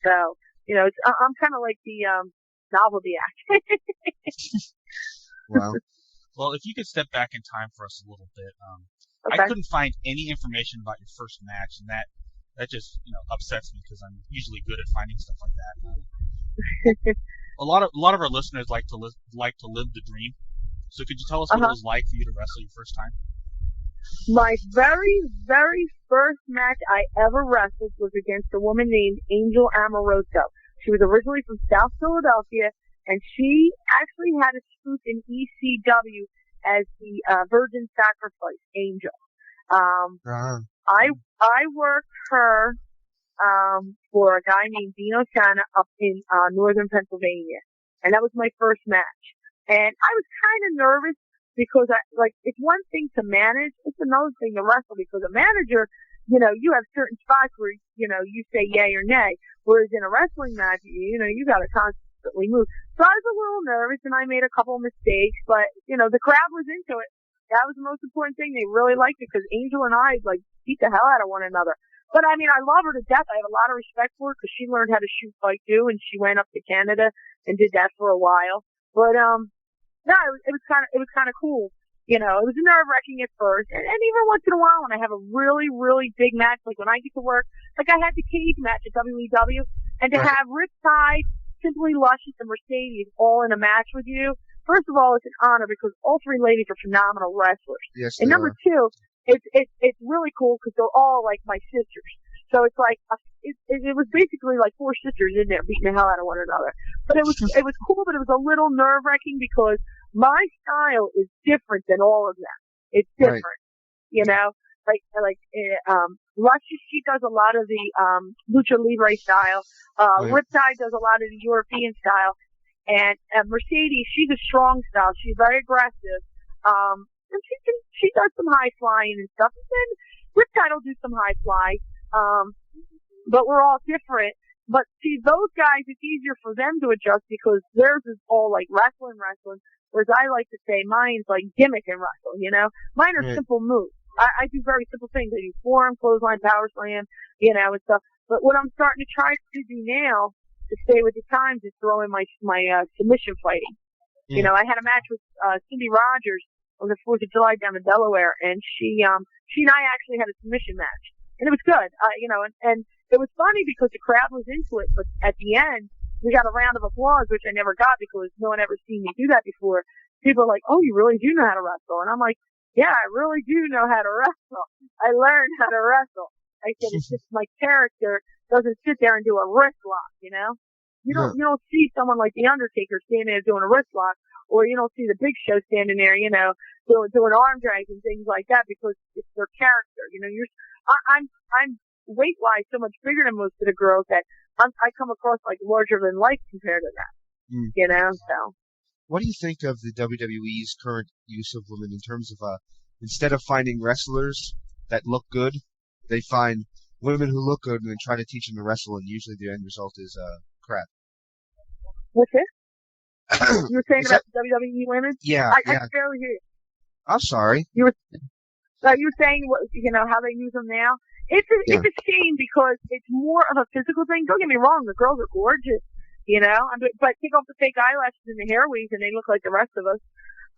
So, you know, I'm kind of like the novelty act. Wow. Well, if you could step back in time for us a little bit, I Okay. couldn't find any information about your first match, and that just upsets me because I'm usually good at finding stuff like that. A lot of our listeners like to live the dream. So could you tell us what it was like for you to wrestle your first time? My very, very first match I ever wrestled was against a woman named Angel Amoroso. She was originally from South Philadelphia, and she actually had a spoof in ECW as the Virgin Sacrifice Angel. I worked her for a guy named Dino Sana up in northern Pennsylvania, and that was my first match. And I was kind of nervous because it's one thing to manage, it's another thing to wrestle, because a manager, you have certain spots where, you say yay or nay, whereas in a wrestling match, you gotta constantly move. So I was a little nervous and I made a couple of mistakes, but, the crowd was into it. That was the most important thing. They really liked it because Angel and I, beat the hell out of one another. But I mean, I love her to death. I have a lot of respect for her because she learned how to shoot fight too, and she went up to Canada and did that for a while. But, no, it was kind of cool. It was nerve-wracking at first. And even once in a while when I have a really, really big match, like when I get to work, like I had the cage match at WEW, and to have Riptide, Simply Luscious, and Mercedes all in a match with you, first of all, it's an honor because all three ladies are phenomenal wrestlers. Yes, and number two, it's really cool because they're all like my sisters. So it's like, it was basically like four sisters in there beating the hell out of one another. But it was cool, but it was a little nerve-wracking because my style is different than all of them. It's different. Right. Luscious, she does a lot of the, Lucha Libre style. Riptide does a lot of the European style. And Mercedes, she's a strong style. She's very aggressive. And she does some high flying and stuff. And then Riptide will do some high fly. But we're all different. But see, those guys, it's easier for them to adjust because theirs is all like wrestling, whereas I like to say mine's like gimmick and wrestle, Mine are simple moves. I do very simple things. I do forearm, clothesline, power slam, and stuff. But what I'm starting to try to do now to stay with the times is throw in my submission fighting. I had a match with Cindy Rogers on the 4th of July down in Delaware, and she and I actually had a submission match. And it was good, and it was funny because the crowd was into it, but at the end, we got a round of applause, which I never got because no one ever seen me do that before. People are like, oh, you really do know how to wrestle. And I'm like, yeah, I really do know how to wrestle. I learned how to wrestle. I said, it's just my character doesn't sit there and do a wrist lock, You don't see someone like The Undertaker standing there doing a wrist lock, or you don't see the Big Show standing there, doing arm drags and things like that because it's their character. I'm weight-wise so much bigger than most of the girls that I come across like larger than life compared to that. So. What do you think of the WWE's current use of women in terms of, instead of finding wrestlers that look good, they find women who look good and then try to teach them to wrestle, and usually the end result is, crap. What's it? You were saying about the WWE women? Yeah, I barely hear you. I'm sorry. You were saying how they use them now? It's a shame because it's more of a physical thing. Don't get me wrong, the girls are gorgeous, but take off the fake eyelashes and the hair weaves and they look like the rest of us.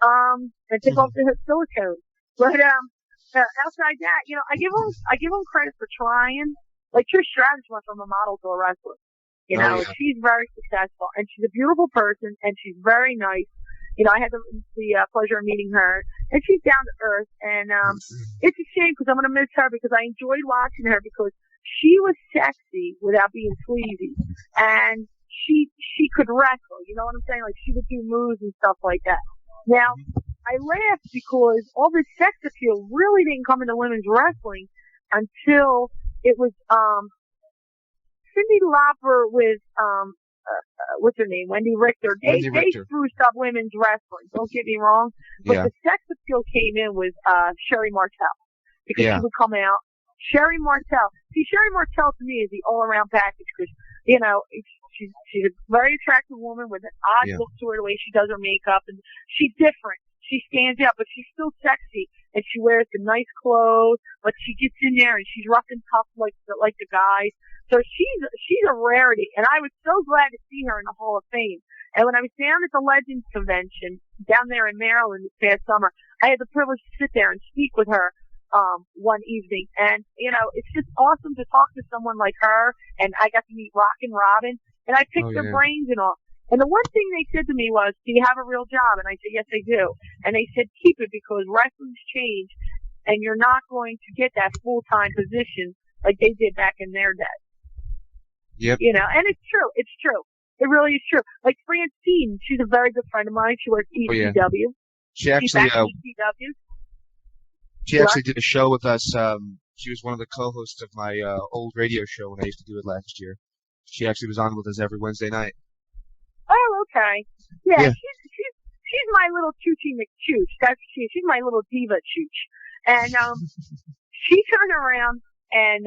And take off the silicone. But outside that, I give them credit for trying. Like Trish Stratus went from a model to a wrestler. She's very successful and she's a beautiful person and she's very nice. I had the pleasure of meeting her, and she's down to earth. And it's a shame because I'm gonna miss her because I enjoyed watching her because she was sexy without being sleazy, and she could wrestle. You know what I'm saying? Like she would do moves and stuff like that. Now I laughed because all this sex appeal really didn't come into women's wrestling until it was Cyndi Lauper with what's her name? Wendy Richter. They spruced up women's wrestling. Don't get me wrong. But the sex appeal came in with Sherry Martel. Because she would come out. Sherry Martel. See, Sherry Martel to me is the all-around package because, she's a very attractive woman with an odd look to her, the way she does her makeup. And she's different. She stands out, but she's still sexy. And she wears the nice clothes, but she gets in there and she's rough and tough like the guys. So she's a rarity, and I was so glad to see her in the Hall of Fame. And when I was down at the Legends Convention down there in Maryland this past summer, I had the privilege to sit there and speak with her one evening. And, you know, it's just awesome to talk to someone like her. And I got to meet Rockin' Robin, and I picked their brains and all. And the one thing they said to me was, do you have a real job? And I said, yes, I do. And they said, keep it, because wrestling's changed, and you're not going to get that full-time position like they did back in their day. Yep. You know, and it's true. It's true. It really is true. Like Francine, she's a very good friend of mine. She works at ECW. She actually, ECW. She actually did a show with us. She was one of the co-hosts of my old radio show when I used to do it last year. She actually was on with us every Wednesday night. Oh, okay. Yeah. She's my little Choochie McChooch. That's she's my little diva chooch. And she turned around and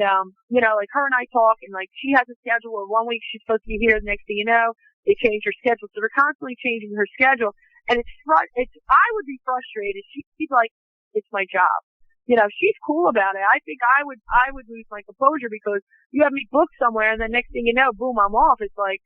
you know, like her and I talk, and like she has a schedule where 1 week she's supposed to be here, the next thing you know, they change her schedule. So they're constantly changing her schedule, and I would be frustrated. She's like, it's my job. You know, she's cool about it. I think I would lose my composure, because you have me booked somewhere, and then next thing you know, boom, I'm off. It's like,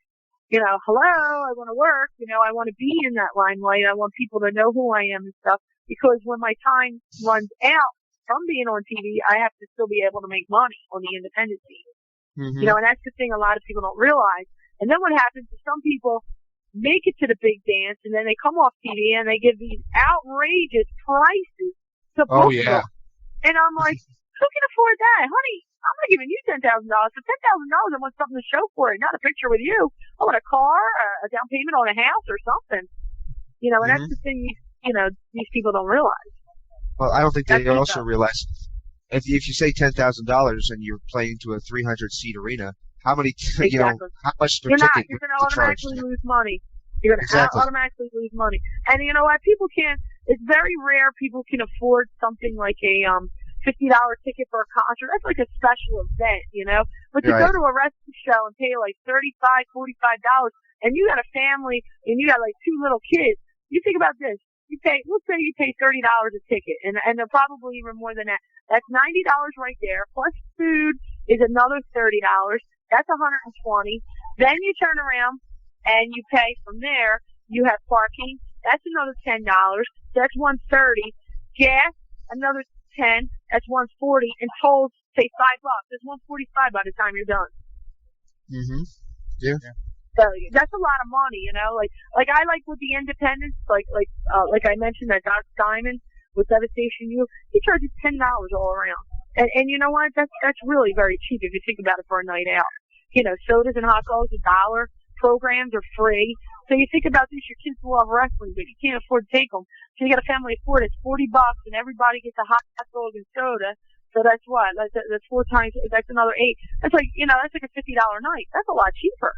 you know, hello, I want to work. You know, I want to be in that limelight. I want people to know who I am and stuff, because when my time runs out from being on TV, I have to still be able to make money on the independent scene. Mm-hmm. You know, and that's the thing a lot of people don't realize. And then what happens is some people make it to the big dance, and then they come off TV and they give these outrageous prices to book them. And I'm like, who can afford that? Honey, I'm not giving you $10,000. For $10,000, I want something to show for it, not a picture with you. I want a car, a down payment on a house or something. You know, and that's the thing, you know, these people don't realize. Well, I don't think they also realize, if you say $10,000 and you're playing to a 300-seat arena, how many, you know, how much per ticket you're going to automatically lose money. You're going to automatically lose money. And you know what? People can't, it's very rare people can afford something like a $50 ticket for a concert. That's like a special event, you know? But to go to a wrestling show and pay like $35, $45, and you got a family and you got like 2 little kids, you think about this. Let's say you pay $30 a ticket, and they're probably even more than that. That's $90 right there, plus food is another $30. That's $120. Then you turn around and you pay from there. You have parking. That's another $10. That's $130. Gas, another $10. That's $140. And tolls, say $5. That's $145 by the time you're done. Mhm. Yeah. So that's a lot of money, you know. Like I like with the independents, like I mentioned, that Doc Simon with Devastation U, he charges $10 all around. And you know what? That's really very cheap if you think about it for a night out. You know, sodas and hot dogs $1. Programs are free. So you think about this, your kids love wrestling, but you can't afford to take them. So you got a family of 4, that's $40, and everybody gets a hot dog and soda. So that's what? That's 4 times, that's another 8. That's like, you know, that's like a $50 night. That's a lot cheaper.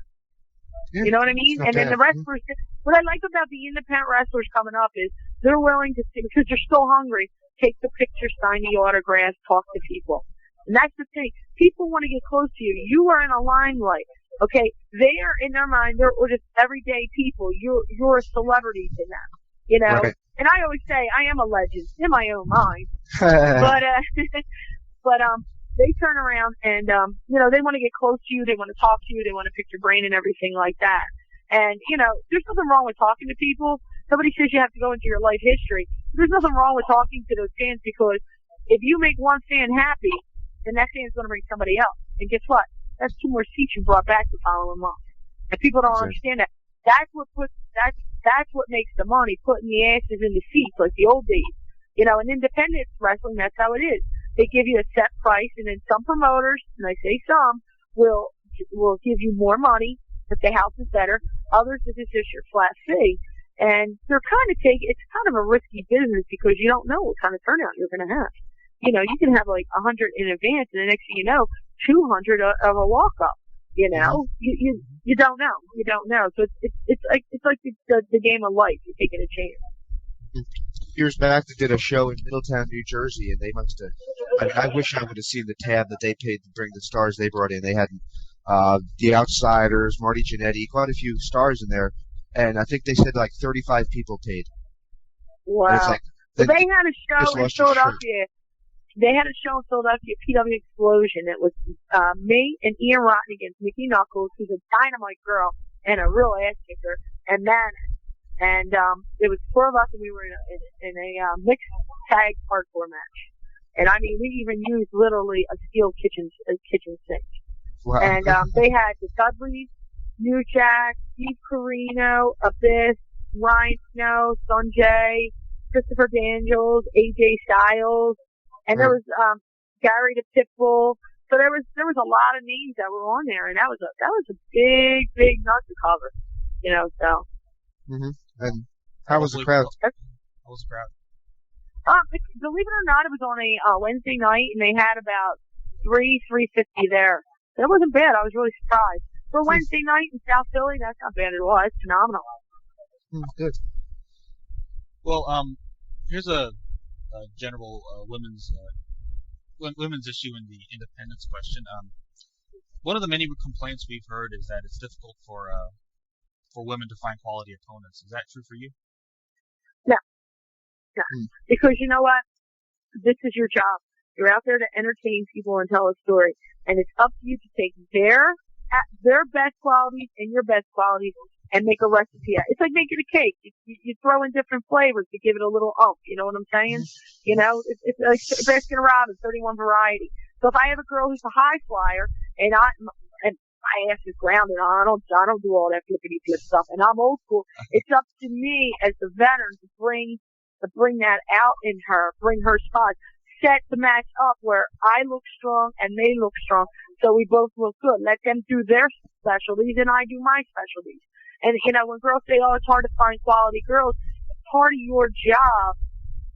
Yeah, you know what I mean? And then the wrestlers, what I like about the independent wrestlers coming up is they're willing to, because they're still hungry, take the picture, sign the autographs, talk to people. And that's the thing. People want to get close to you. You are in a limelight. Okay, they are in their mind. They're just everyday people. You're a celebrity to them, you know. Right. And I always say I am a legend in my own mind. but they turn around and you know, they want to get close to you. They want to talk to you. They want to pick your brain and everything like that. And you know, there's nothing wrong with talking to people. Somebody says you have to go into your life history. There's nothing wrong with talking to those fans, because if you make one fan happy, then that fan's going to bring somebody else. And guess what? That's 2 more seats you brought back the following month. And people don't understand that. That's what makes the money, putting the asses in the seats like the old days. You know, in independent wrestling, that's how it is. They give you a set price, and then some promoters, and I say some, will give you more money if the house is better. Others, if it's just your flat fee. And it's kind of a risky business, because you don't know what kind of turnout you're going to have. You know, you can have like 100 in advance, and the next thing you know, 200 of a walk-up. You know, you don't know. You don't know. So it's like the game of life. You're taking a chance. Years back, they did a show in Middletown, New Jersey, and they must have. I wish I would have seen the tab that they paid to bring the stars they brought in. They had the Outsiders, Marty Jannetty, quite a few stars in there, and I think they said like 35 people paid. Wow. It's like, they had a show in Philadelphia. They had a show in Philadelphia, PW Explosion. It was me and Ian Rotten against Mickey Knuckles, who's a dynamite girl, and a real ass kicker, and Manic. And it was 4 of us, and we were in a mixed tag hardcore match. And I mean, we even used literally a steel kitchen sink. Wow. And they had the Dudleys, New Jack, Steve Carino, Abyss, Ryan Snow, Sanjay, Christopher Daniels, AJ Styles, and there was Gary the Pitbull. So there was a lot of names that were on there, and that was a big nut to cover, you know. So. Mm-hmm. And how was the crowd? How was the crowd? Believe it or not, it was on a Wednesday night, and they had about 350 there. That wasn't bad. I was really surprised. For a Wednesday night in South Philly, that's not bad at all. It's phenomenal. Good. Well, here's a general women's issue in the independence question. One of the many complaints we've heard is that it's difficult for women to find quality opponents. Is that true for you? No. Because you know what? This is your job. You're out there to entertain people and tell a story. And it's up to you to take their best qualities and your best qualities and make a recipe. It's like making a cake. You throw in different flavors to give it a little oomph. You know what I'm saying? You know, it's like Baskin Robbins, 31 variety. So if I have a girl who's a high flyer and my ass is grounded. I don't do all that flippity flip stuff, and I'm old school. It's up to me as the veteran to bring that out in her, bring her spots, set the match up where I look strong and they look strong, so we both look good. Let them do their specialties and I do my specialties. And you know, when girls say, "Oh, it's hard to find quality girls," part of your job,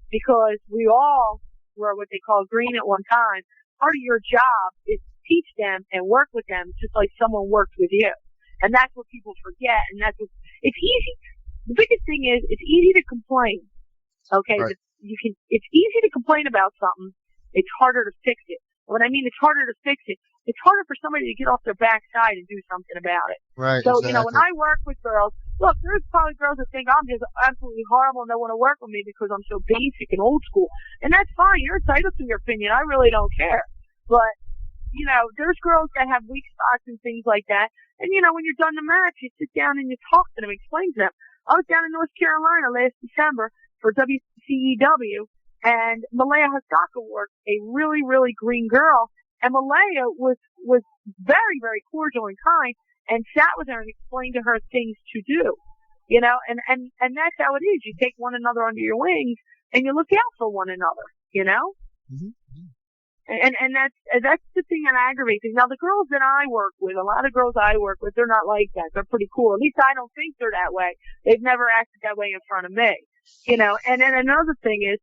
because we all were what they call green at one time. Part of your job is teach them and work with them just like someone worked with you. And that's what people forget. And it's easy. The biggest thing is it's easy to complain. Okay. Right. It's easy to complain about something. It's harder to fix it. When I mean it's harder to fix it, it's harder for somebody to get off their backside and do something about it. Right. So, exactly. you know, when I work with girls, look, there's probably girls that think I'm just absolutely horrible and don't want to work with me because I'm so basic and old school. And that's fine. You're entitled to your opinion. I really don't care. But you know, there's girls that have weak spots and things like that. And, you know, when you're done the match, you sit down and you talk to them, explain to them. I was down in North Carolina last December for WCEW, and Malaya Hasaka worked a really, really green girl. And Malaya was very, very cordial and kind and sat with her and explained to her things to do. You know, and that's how it is. You take one another under your wings and you look out for one another, you know? Mm-hmm. And that's the thing that aggravates me. Now the girls that I work with, a lot of girls I work with, they're not like that. They're pretty cool. At least I don't think they're that way. They've never acted that way in front of me. You know, and then another thing is,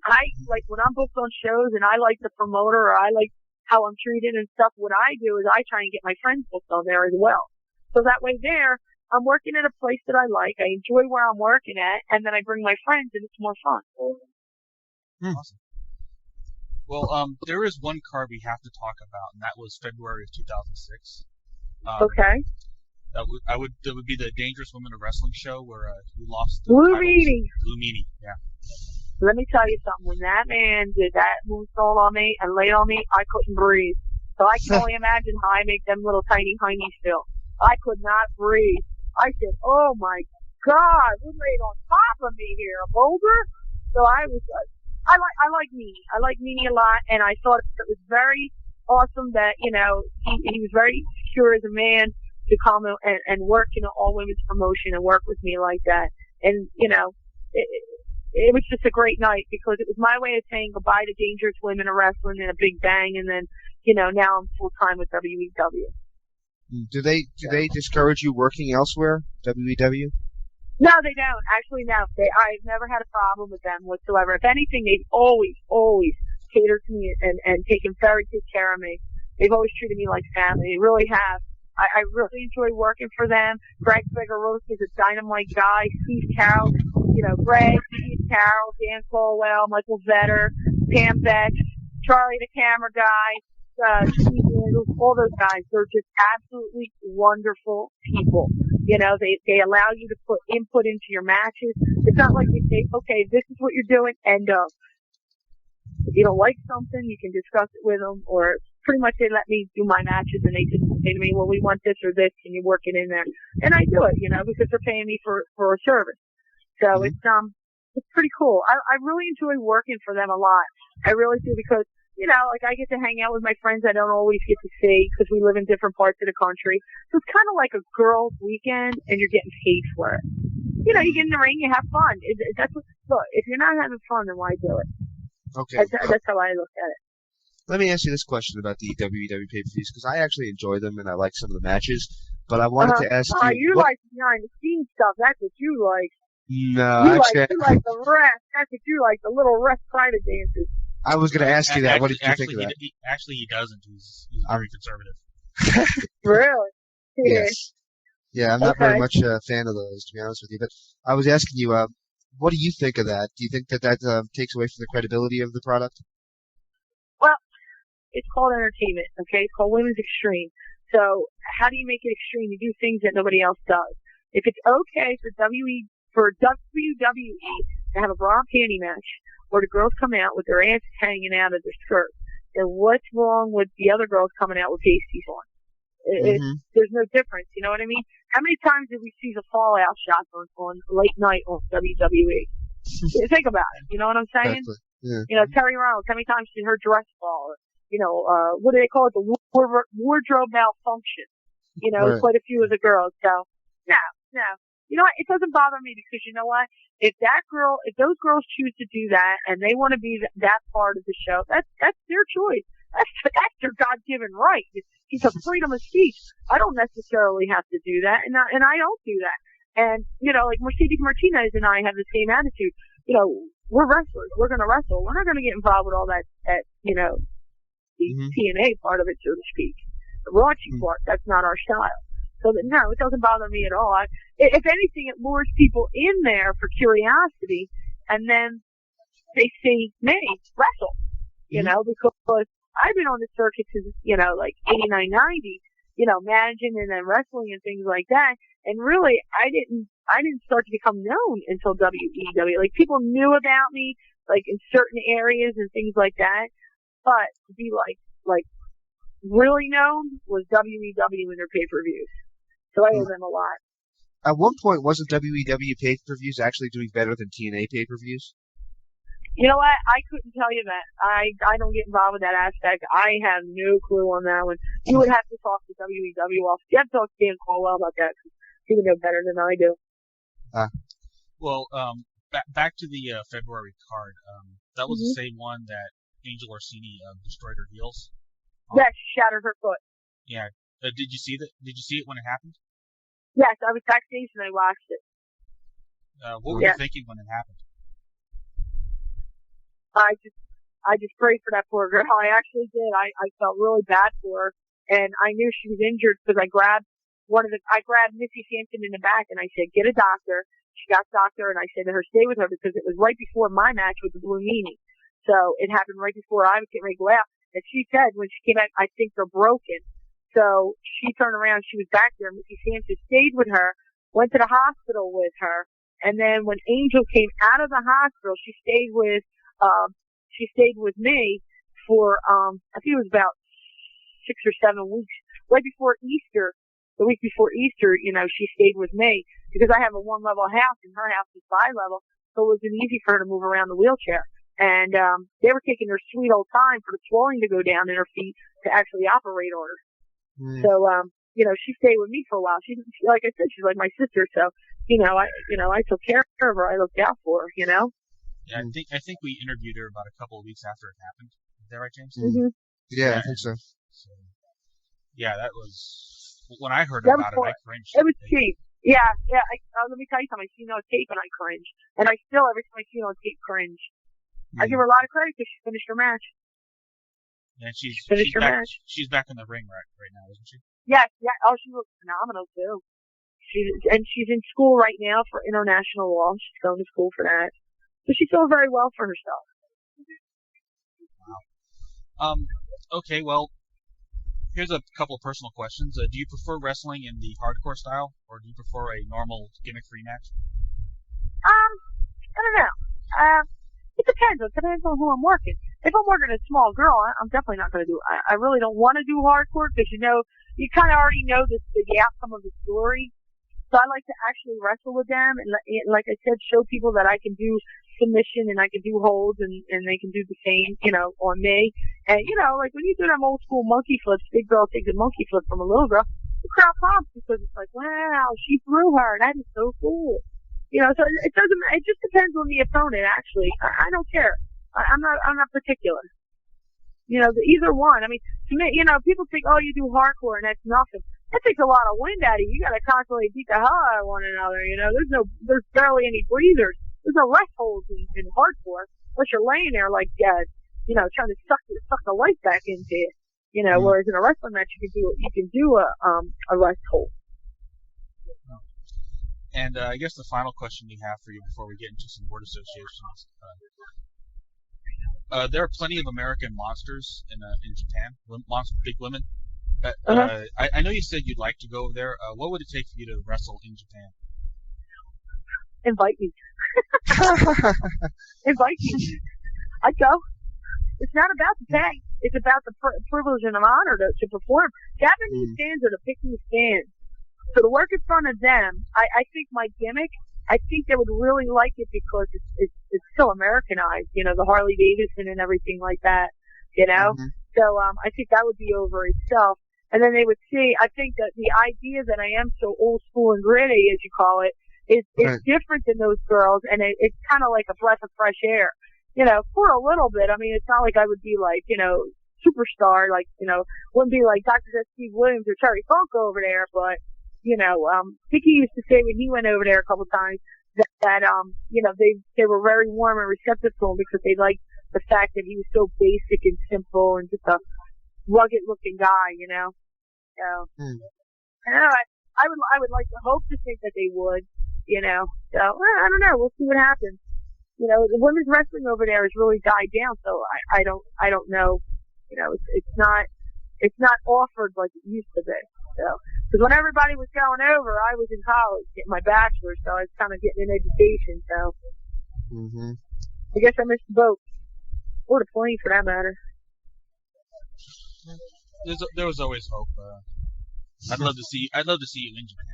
I like when I'm booked on shows and I like the promoter or I like how I'm treated and stuff, what I do is I try and get my friends booked on there as well. So that way there, I'm working at a place that I like, I enjoy where I'm working at, and then I bring my friends and it's more fun. Awesome. Well, there is one card we have to talk about, and that was February of 2006. Okay. That would be the Dangerous Women of Wrestling show where you lost the Lou titles. Meany. Lou Meany, yeah. Let me tell you something. When that man did that moonsault on me and laid on me, I couldn't breathe. So I can only imagine how I make them little tiny heinies feel. I could not breathe. I said, "Oh my God, who laid on top of me here, a boulder?" So I was I like Meany. I like Meany a lot, and I thought it was very awesome that, you know, he was very secure as a man to come and work in an all-women's promotion and work with me like that. And, you know, it was just a great night because it was my way of saying goodbye to Dangerous Women of Wrestling and a big bang, and then, you know, now I'm full-time with WEW. Do they discourage you working elsewhere, WEW? No, they don't. Actually, no. I've never had a problem with them whatsoever. If anything, they've always catered to me and taken very good care of me. They've always treated me like family. They really have. I really enjoy working for them. Greg Begarosa is a dynamite guy. Steve Carroll, you know, Greg, Steve Carroll, Dan Colwell, Michael Vetter, Pam Beck, Charlie the camera guy, Steve Daniels, all those guys. They're just absolutely wonderful people. You know, they allow you to put input into your matches. It's not like they say, "Okay, this is what you're doing," end of. If you don't like something, you can discuss it with them, or pretty much they let me do my matches and they just say to me, well, we want this or this, can you work it in there? And I do it, because they're paying me for a service. So it's pretty cool. I really enjoy working for them a lot. I really do because, like I get to hang out with my friends I don't always get to see because we live in different parts of the country. So it's kind of like a girls' weekend and you're getting paid for it. You get in the ring, you have fun. Look, if you're not having fun, then why do it? Okay. That's how I look at it. Let me ask you this question about the WEW pay-per-views, because I actually enjoy them and I like some of the matches. But I wanted to ask you. You like behind the scenes stuff. That's what you like. No, you actually. like the rest. That's what you like, the little rest private dances. I was going to ask you that. What did you think of that? Actually, he doesn't. He's very conservative. Really? Yes. Yeah, I'm not very much a fan of those, to be honest with you. But I was asking you, what do you think of that? Do you think that takes away from the credibility of the product? Well, it's called entertainment, okay? It's called Women's Extreme. So how do you make it extreme? You do things that nobody else does. If it's okay for WWE to have a bra and panty match where the girls come out with their asses hanging out of their skirts, then what's wrong with the other girls coming out with pasties on? There's no difference, you know what I mean? How many times did we see the fallout shots on late night on WWE? Think about it, you know what I'm saying? Exactly. Yeah. Terry Reynolds, how many times did her dress fall? What do they call it? The wardrobe malfunction. Right. Quite a few of the girls. So, no. You know what? It doesn't bother me because you know what? If those girls choose to do that and they want to be that part of the show, that's their choice. That's their God-given right. It's a freedom of speech. I don't necessarily have to do that, and I don't do that. And like Mercedes Martinez and I have the same attitude. We're wrestlers. We're going to wrestle. We're not going to get involved with all that the TNA part of it, so to speak. The raunchy part, that's not our style. So no, it doesn't bother me at all. If anything, it lures people in there for curiosity, and then they see me wrestle. Because I've been on the circuit since like 89, 90. Managing and then wrestling and things like that. And really, I didn't start to become known until WEW. Like people knew about me, like in certain areas and things like that. But to be like really known was WEW in their pay-per-views. So I owe them a lot. At one point, wasn't WEW pay-per-views actually doing better than TNA pay-per-views? You know what? I couldn't tell you that. I don't get involved with that aspect. I have no clue on that one. You would have to talk to WEW. You have to talk to Dan Caldwell about that because he would know better than I do. Well, back to the February card. That was the same one that Angel Orsini destroyed her heels. Yeah, she shattered her foot. Yeah. Did you see that? Did you see it when it happened? Yes, I was backstage and I watched it. What were you thinking when it happened? I just prayed for that poor girl. I actually did. I felt really bad for her, and I knew she was injured because I grabbed Missy Sampson in the back and I said, "Get a doctor." She got a doctor, and I said to her, "Stay with her," because it was right before my match with the Blue Meanie. So it happened right before I was getting ready to go out. And she said when she came out, "I think they're broken." So she turned around. She was back there. Missy Sampson stayed with her, went to the hospital with her, and then when Angel came out of the hospital, she stayed with me for I think it was about 6 or 7 weeks. Right before Easter, the week before Easter, she stayed with me because I have a 1-level house and her house is 5-level, so it wasn't easy for her to move around the wheelchair. And they were taking their sweet old time for the swelling to go down in her feet to actually operate on her. So she stayed with me for a while. She like I said, she's like my sister, so I took care of her. I looked out for her, Yeah, I think we interviewed her about a couple of weeks after it happened. Is that right, James? Yeah, I think so. Yeah, that was when I heard about it. I cringed. It was cheap. Yeah. Let me tell you something. I see it on tape and I cringe, and I still every time I see it on tape cringe. I give her a lot of credit because she finished her match. Yeah, she's finished her back. match. She's back in the ring right now, isn't she? Yeah. Oh, she looks phenomenal too. She's in school right now for international law. She's going to school for that. So she's doing very well for herself. Wow. Okay, well, here's a couple of personal questions. Do you prefer wrestling in the hardcore style, or do you prefer a normal gimmick-free match? I don't know. It depends. It depends on who I'm working. if I'm working a small girl, I'm definitely not going to do it. I really don't want to do hardcore because, you know, you kind of already know the outcome of the story. So I like to actually wrestle with them and, like I said, show people that I can do submission and I can do holds and they can do the same, you know, on me. And, you know, like when you do them old school monkey flips, big girl takes a monkey flip from a little girl, the crowd pops because it's like, wow, she threw her. That is so cool. You know, so it doesn't, it just depends on the opponent, actually. I don't care. I'm not particular. You know, either one. I mean, to me, you know, people think, oh, you do hardcore and that's nothing. That takes a lot of wind out of you. You got to constantly beat the hell out of one another. You know, there's barely any breathers. There's no rest holds in hardcore unless you're laying there like, you know, trying to suck the life back into you. You know, whereas in a wrestling match you can do a rest hold. And I guess the final question we have for you before we get into some word associations. There are plenty of American monsters in Japan, big women. I know you said you'd like to go over there. What would it take for you to wrestle in Japan? Invite me. Invite me. I'd go. It's not about the pay. It's about the privilege and honor to perform. Japanese stands are the picking stands. So to work in front of them, I think my gimmick, I think they would really like it because it's so Americanized, you know, the Harley Davidson and everything like that, you know? So, I think that would be over itself. And then they would see, I think that the idea that I am so old school and gritty, as you call it, is different than those girls, and it's kind of like a breath of fresh air. You know, for a little bit. I mean, it's not like I would be like, you know, superstar, like, you know, wouldn't be like Dr. Steve Williams or Terry Funk over there, but, you know, Vicky used to say when he went over there a couple times that you know, they were very warm and receptive to him because they liked the fact that he was so basic and simple and just a rugged looking guy, you know. So, I don't know, I would like to hope to think that they would, you know. So, I don't know. We'll see what happens. You know, the women's wrestling over there has really died down, so I don't know. You know, it's not offered like it used to be. So, because when everybody was going over, I was in college getting my bachelor's, so I was kind of getting an education. So, I guess I missed the boat, or the plane for that matter. There was always hope. I'd love to see you in Japan.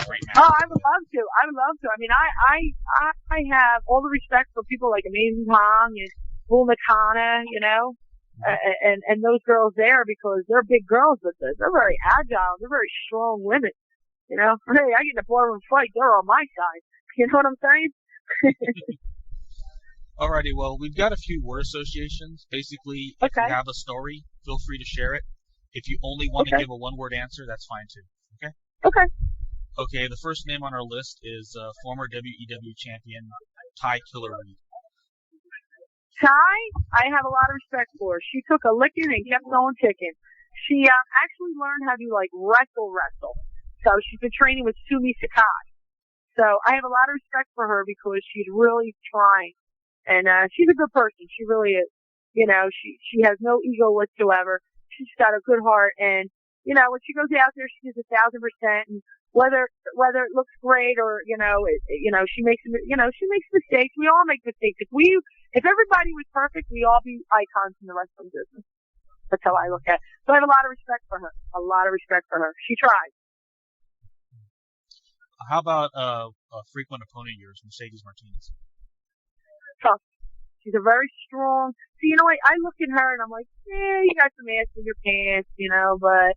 Great match. Oh, I would love to. I mean, I have all the respect for people like Amazing Kong and Bull Nakana, you know, and those girls there because they're big girls, but they're very agile. They're very strong women, you know. Hey, I get in a ballroom fight, they're on my side. You know what I'm saying? Alrighty, well, we've got a few word associations. Basically, if you have a story, feel free to share it. If you only want to give a one-word answer, that's fine too. Okay? Okay. Okay, the first name on our list is former WEW champion Ty Killer Reed. Ty, I have a lot of respect for her. She took a licking and kept on ticking. She actually learned how to like wrestle. So she's been training with Sumi Sakai. So I have a lot of respect for her because she's really trying. And she's a good person. She really is. You know, she has no ego whatsoever. She's got a good heart, and you know, when she goes out there, she does 1,000%. And whether it looks great or she makes mistakes. We all make mistakes. If everybody was perfect, we'd all be icons in the wrestling business. That's how I look at it. So I have a lot of respect for her. She tried. How about a frequent opponent of yours, Mercedes Martinez? Tough. She's a very strong. See, you know, I look at her and I'm like, you got some ass in your pants, you know, but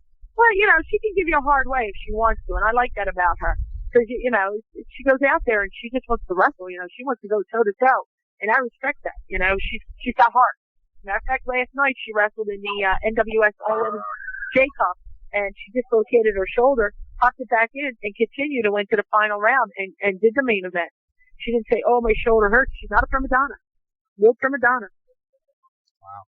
you know, she can give you a hard way if she wants to, and I like that about her because you know, she goes out there and she just wants to wrestle. You know, she wants to go toe to toe, and I respect that. You know, she's got heart. Matter of fact, last night she wrestled in the NWS All-Women's J Cup, and she dislocated her shoulder, popped it back in, and continued and went to the final round and did the main event. She didn't say, "Oh, my shoulder hurts." She's not a prima donna. No prima donna. Wow.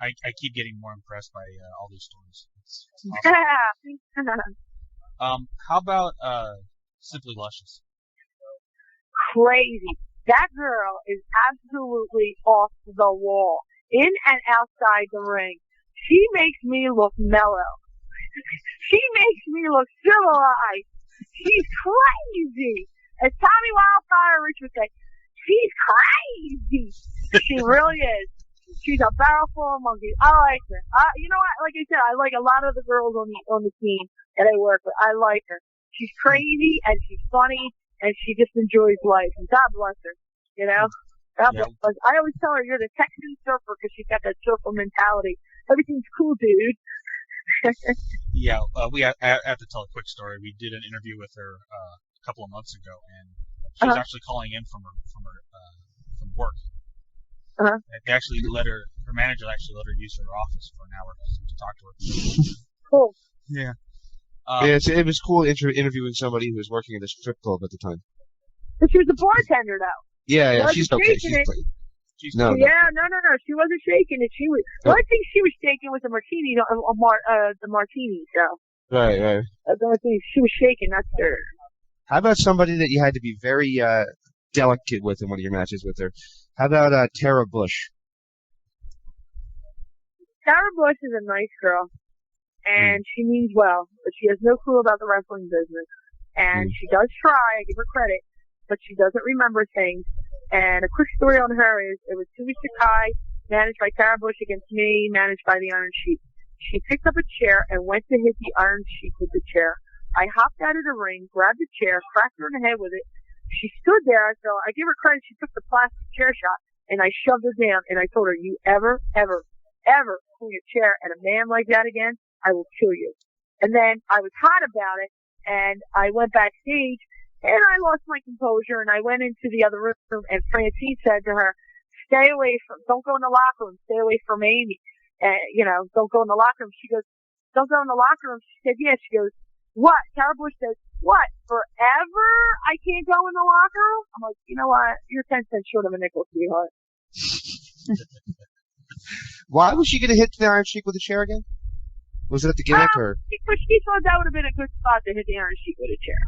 I keep getting more impressed by all these stories. It's awesome. Yeah. How about Simply Luscious? Crazy. That girl is absolutely off the wall. In and outside the ring. She makes me look mellow. She makes me look civilized. She's crazy. As Tommy Wildfire Rich would say, she's crazy. She really is. She's a barrel full of monkeys. I like her. You know what? Like I said, I like a lot of the girls on the team that I work with. I like her. She's crazy and she's funny and she just enjoys life. And God bless her. You know? God bless her. I always tell her you're the Texan surfer because she's got that surfer mentality. Everything's cool, dude. Yeah, I have to tell a quick story. We did an interview with her a couple of months ago, and she was actually calling in from work. They actually her manager actually let her use her office for an hour to talk to her. Cool. Yeah. It was cool interviewing somebody who was working at a strip club at the time. But she was a bartender, though. Yeah, she's okay. No. She wasn't shaking it. She was. The only thing she was shaking was the martini, the martini. So. Right. The only thing she was shaking, not stir. How about somebody that you had to be very delicate with in one of your matches with her? How about Tara Bush? Tara Bush is a nice girl, and she means well, but she has no clue about the wrestling business. And she does try. I give her credit, but she doesn't remember things. And a quick story on her is it was Tumi Sakai, managed by Tara Bush against me, managed by the Iron Sheik. She picked up a chair and went to hit the Iron Sheik with the chair. I hopped out of the ring, grabbed the chair, cracked her in the head with it. She stood there, so I give her credit. She took the plastic chair shot, and I shoved her down, and I told her, you ever swing a chair at a man like that again, I will kill you. And then I was hot about it, and I went backstage, and I lost my composure, and I went into the other room, and Francine said to her, don't go in the locker room, stay away from Amy. Don't go in the locker room. She goes, don't go in the locker room. She said, yeah. She goes, what? Tara Bush says, what? Forever I can't go in the locker room? I'm like, you know what? You're 10 cents short of a nickel, sweetheart. Why was she going to hit the Iron Sheik with a chair again? Was it the gimmick or? Because she thought that would have been a good spot to hit the Iron Sheik with a chair.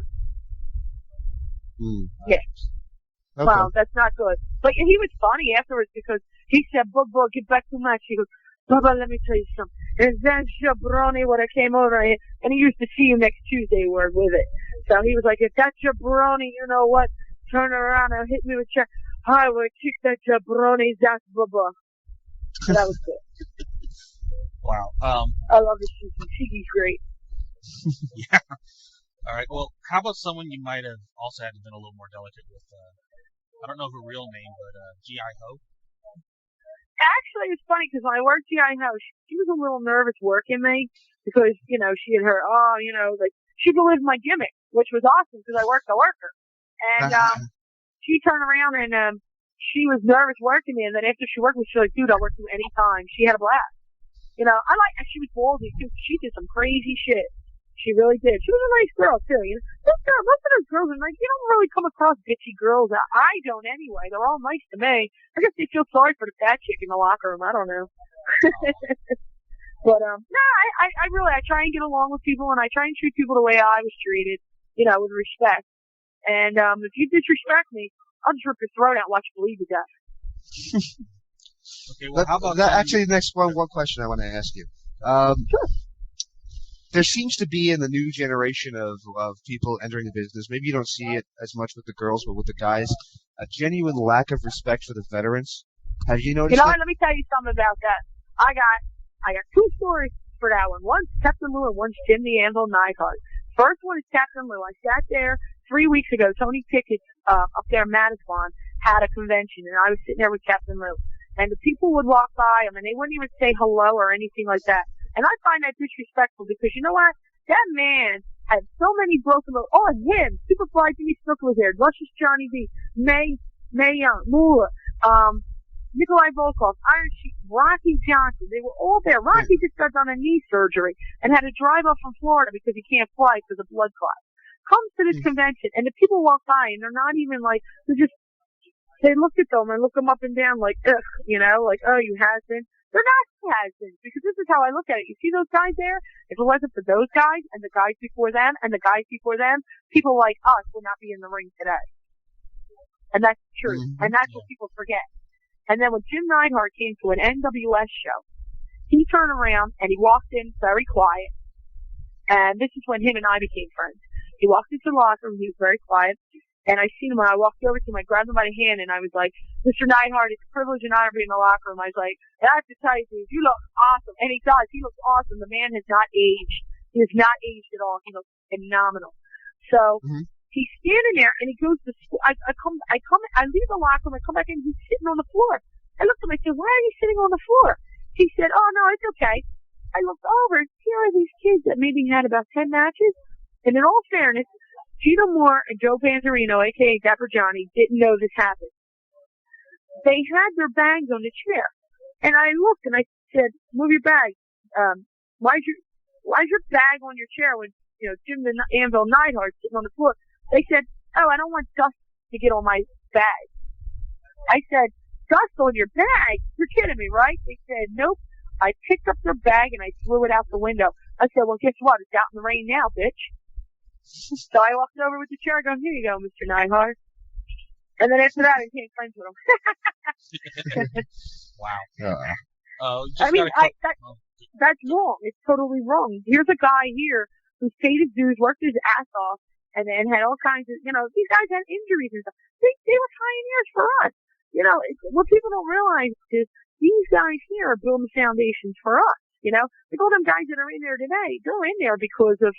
Yeah. Okay. Well, that's not good. But he was funny afterwards because he said, Bubba, get back to match. He goes, Bubba, let me tell you something. And then Jabroni would have came over here, and he used to see you next Tuesday word with it. So he was like, if that Jabroni, you know what, turn around and hit me with a chair, I would kick that Jabroni's ass, Bubba. So that was good. Wow. I love this Shiki. Shiki's great. Yeah. All right. Well, how about someone you might have also had to been a little more delicate with? I don't know her real name, but G.I. Ho. Actually, it's funny because when I worked G.I. Ho, she was a little nervous working me because, she had heard, she believed my gimmick, which was awesome because I worked the worker. And she turned around and she was nervous working me. And then after she worked with me, she was like, dude, I'll work you anytime. She had a blast. She was ballsy too. She did some crazy shit. She really did. She was a nice girl too. Most of those girls are like, you don't really come across bitchy girls. I don't anyway. They're all nice to me. I guess they feel sorry for the fat chick in the locker room. I don't know. But I try and get along with people, and I try and treat people the way I was treated, with respect. And if you disrespect me, I'll just rip your throat out and watch you bleed to death. Okay, well, how about that? Actually, the next one question I want to ask you. Sure. There seems to be in the new generation of people entering the business, maybe you don't see it as much with the girls, but with the guys, a genuine lack of respect for the veterans. Have you noticed that? Let me tell you something about that. I got two stories for that one. One's Captain Lou and one's Jim the Anvil Neidhart. First one is Captain Lou. I sat there 3 weeks ago. Tony Pickett's up there in Manasquan had a convention, and I was sitting there with Captain Lou. And the people would walk by him, and they wouldn't even say hello or anything like that. And I find that disrespectful because you know what? That man had so many broken bones. Oh, and him, Superfly Jimmy Snook was there, Luscious Johnny V, May Young, Moolah, Nikolai Volkov, Iron Sheik, Rocky Johnson. They were all there. Rocky just got done a knee surgery and had to drive up from Florida because he can't fly because of blood clots. Comes to this convention, and the people walk by, and they're not even like, they look at them and look them up and down like, ugh, like, oh, you has-been. They're not has-beens because this is how I look at it. You see those guys there? If it wasn't for those guys and the guys before them and the guys before them, people like us would not be in the ring today. And that's the truth. And that's what people forget. And then when Jim Neidhart came to an NWS show, he turned around and he walked in very quiet. And this is when him and I became friends. He walked into the locker room. He was very quiet. And I seen him, and I walked over to him, I grabbed him by the hand, and I was like, Mr. Neidhart, it's a privilege and honor to be in the locker room. I was like, and I have to tell you, dude, you look awesome. And he does. He looks awesome. The man has not aged. He has not aged at all. He looks phenomenal. So he's standing there, and he goes to I leave the locker room, I come back in, he's sitting on the floor. I looked at him, I said, why are you sitting on the floor? He said, oh, no, it's okay. I looked over, and here are these kids that maybe had about 10 matches. And in all fairness, Gino Moore and Joe Panzarino, a.k.a. Dapper Johnny, didn't know this happened. They had their bags on the chair. And I looked and I said, move your bag. Why's your bag on your chair when, Jim the Anvil Neidhart sitting on the floor? They said, oh, I don't want dust to get on my bag. I said, dust on your bag? You're kidding me, right? They said, nope. I picked up their bag and I threw it out the window. I said, well, guess what? It's out in the rain now, bitch. So I walked over with the chair and go, here you go, Mr. Neidhart. And then after that, I became friends with him. Wow. That's wrong. It's totally wrong. Here's a guy here who's paid his dues, worked his ass off, and then had all kinds of, these guys had injuries and stuff. They were pioneers for us. What people don't realize is these guys here are building foundations for us. Like all them guys that are in there today, they're in there because of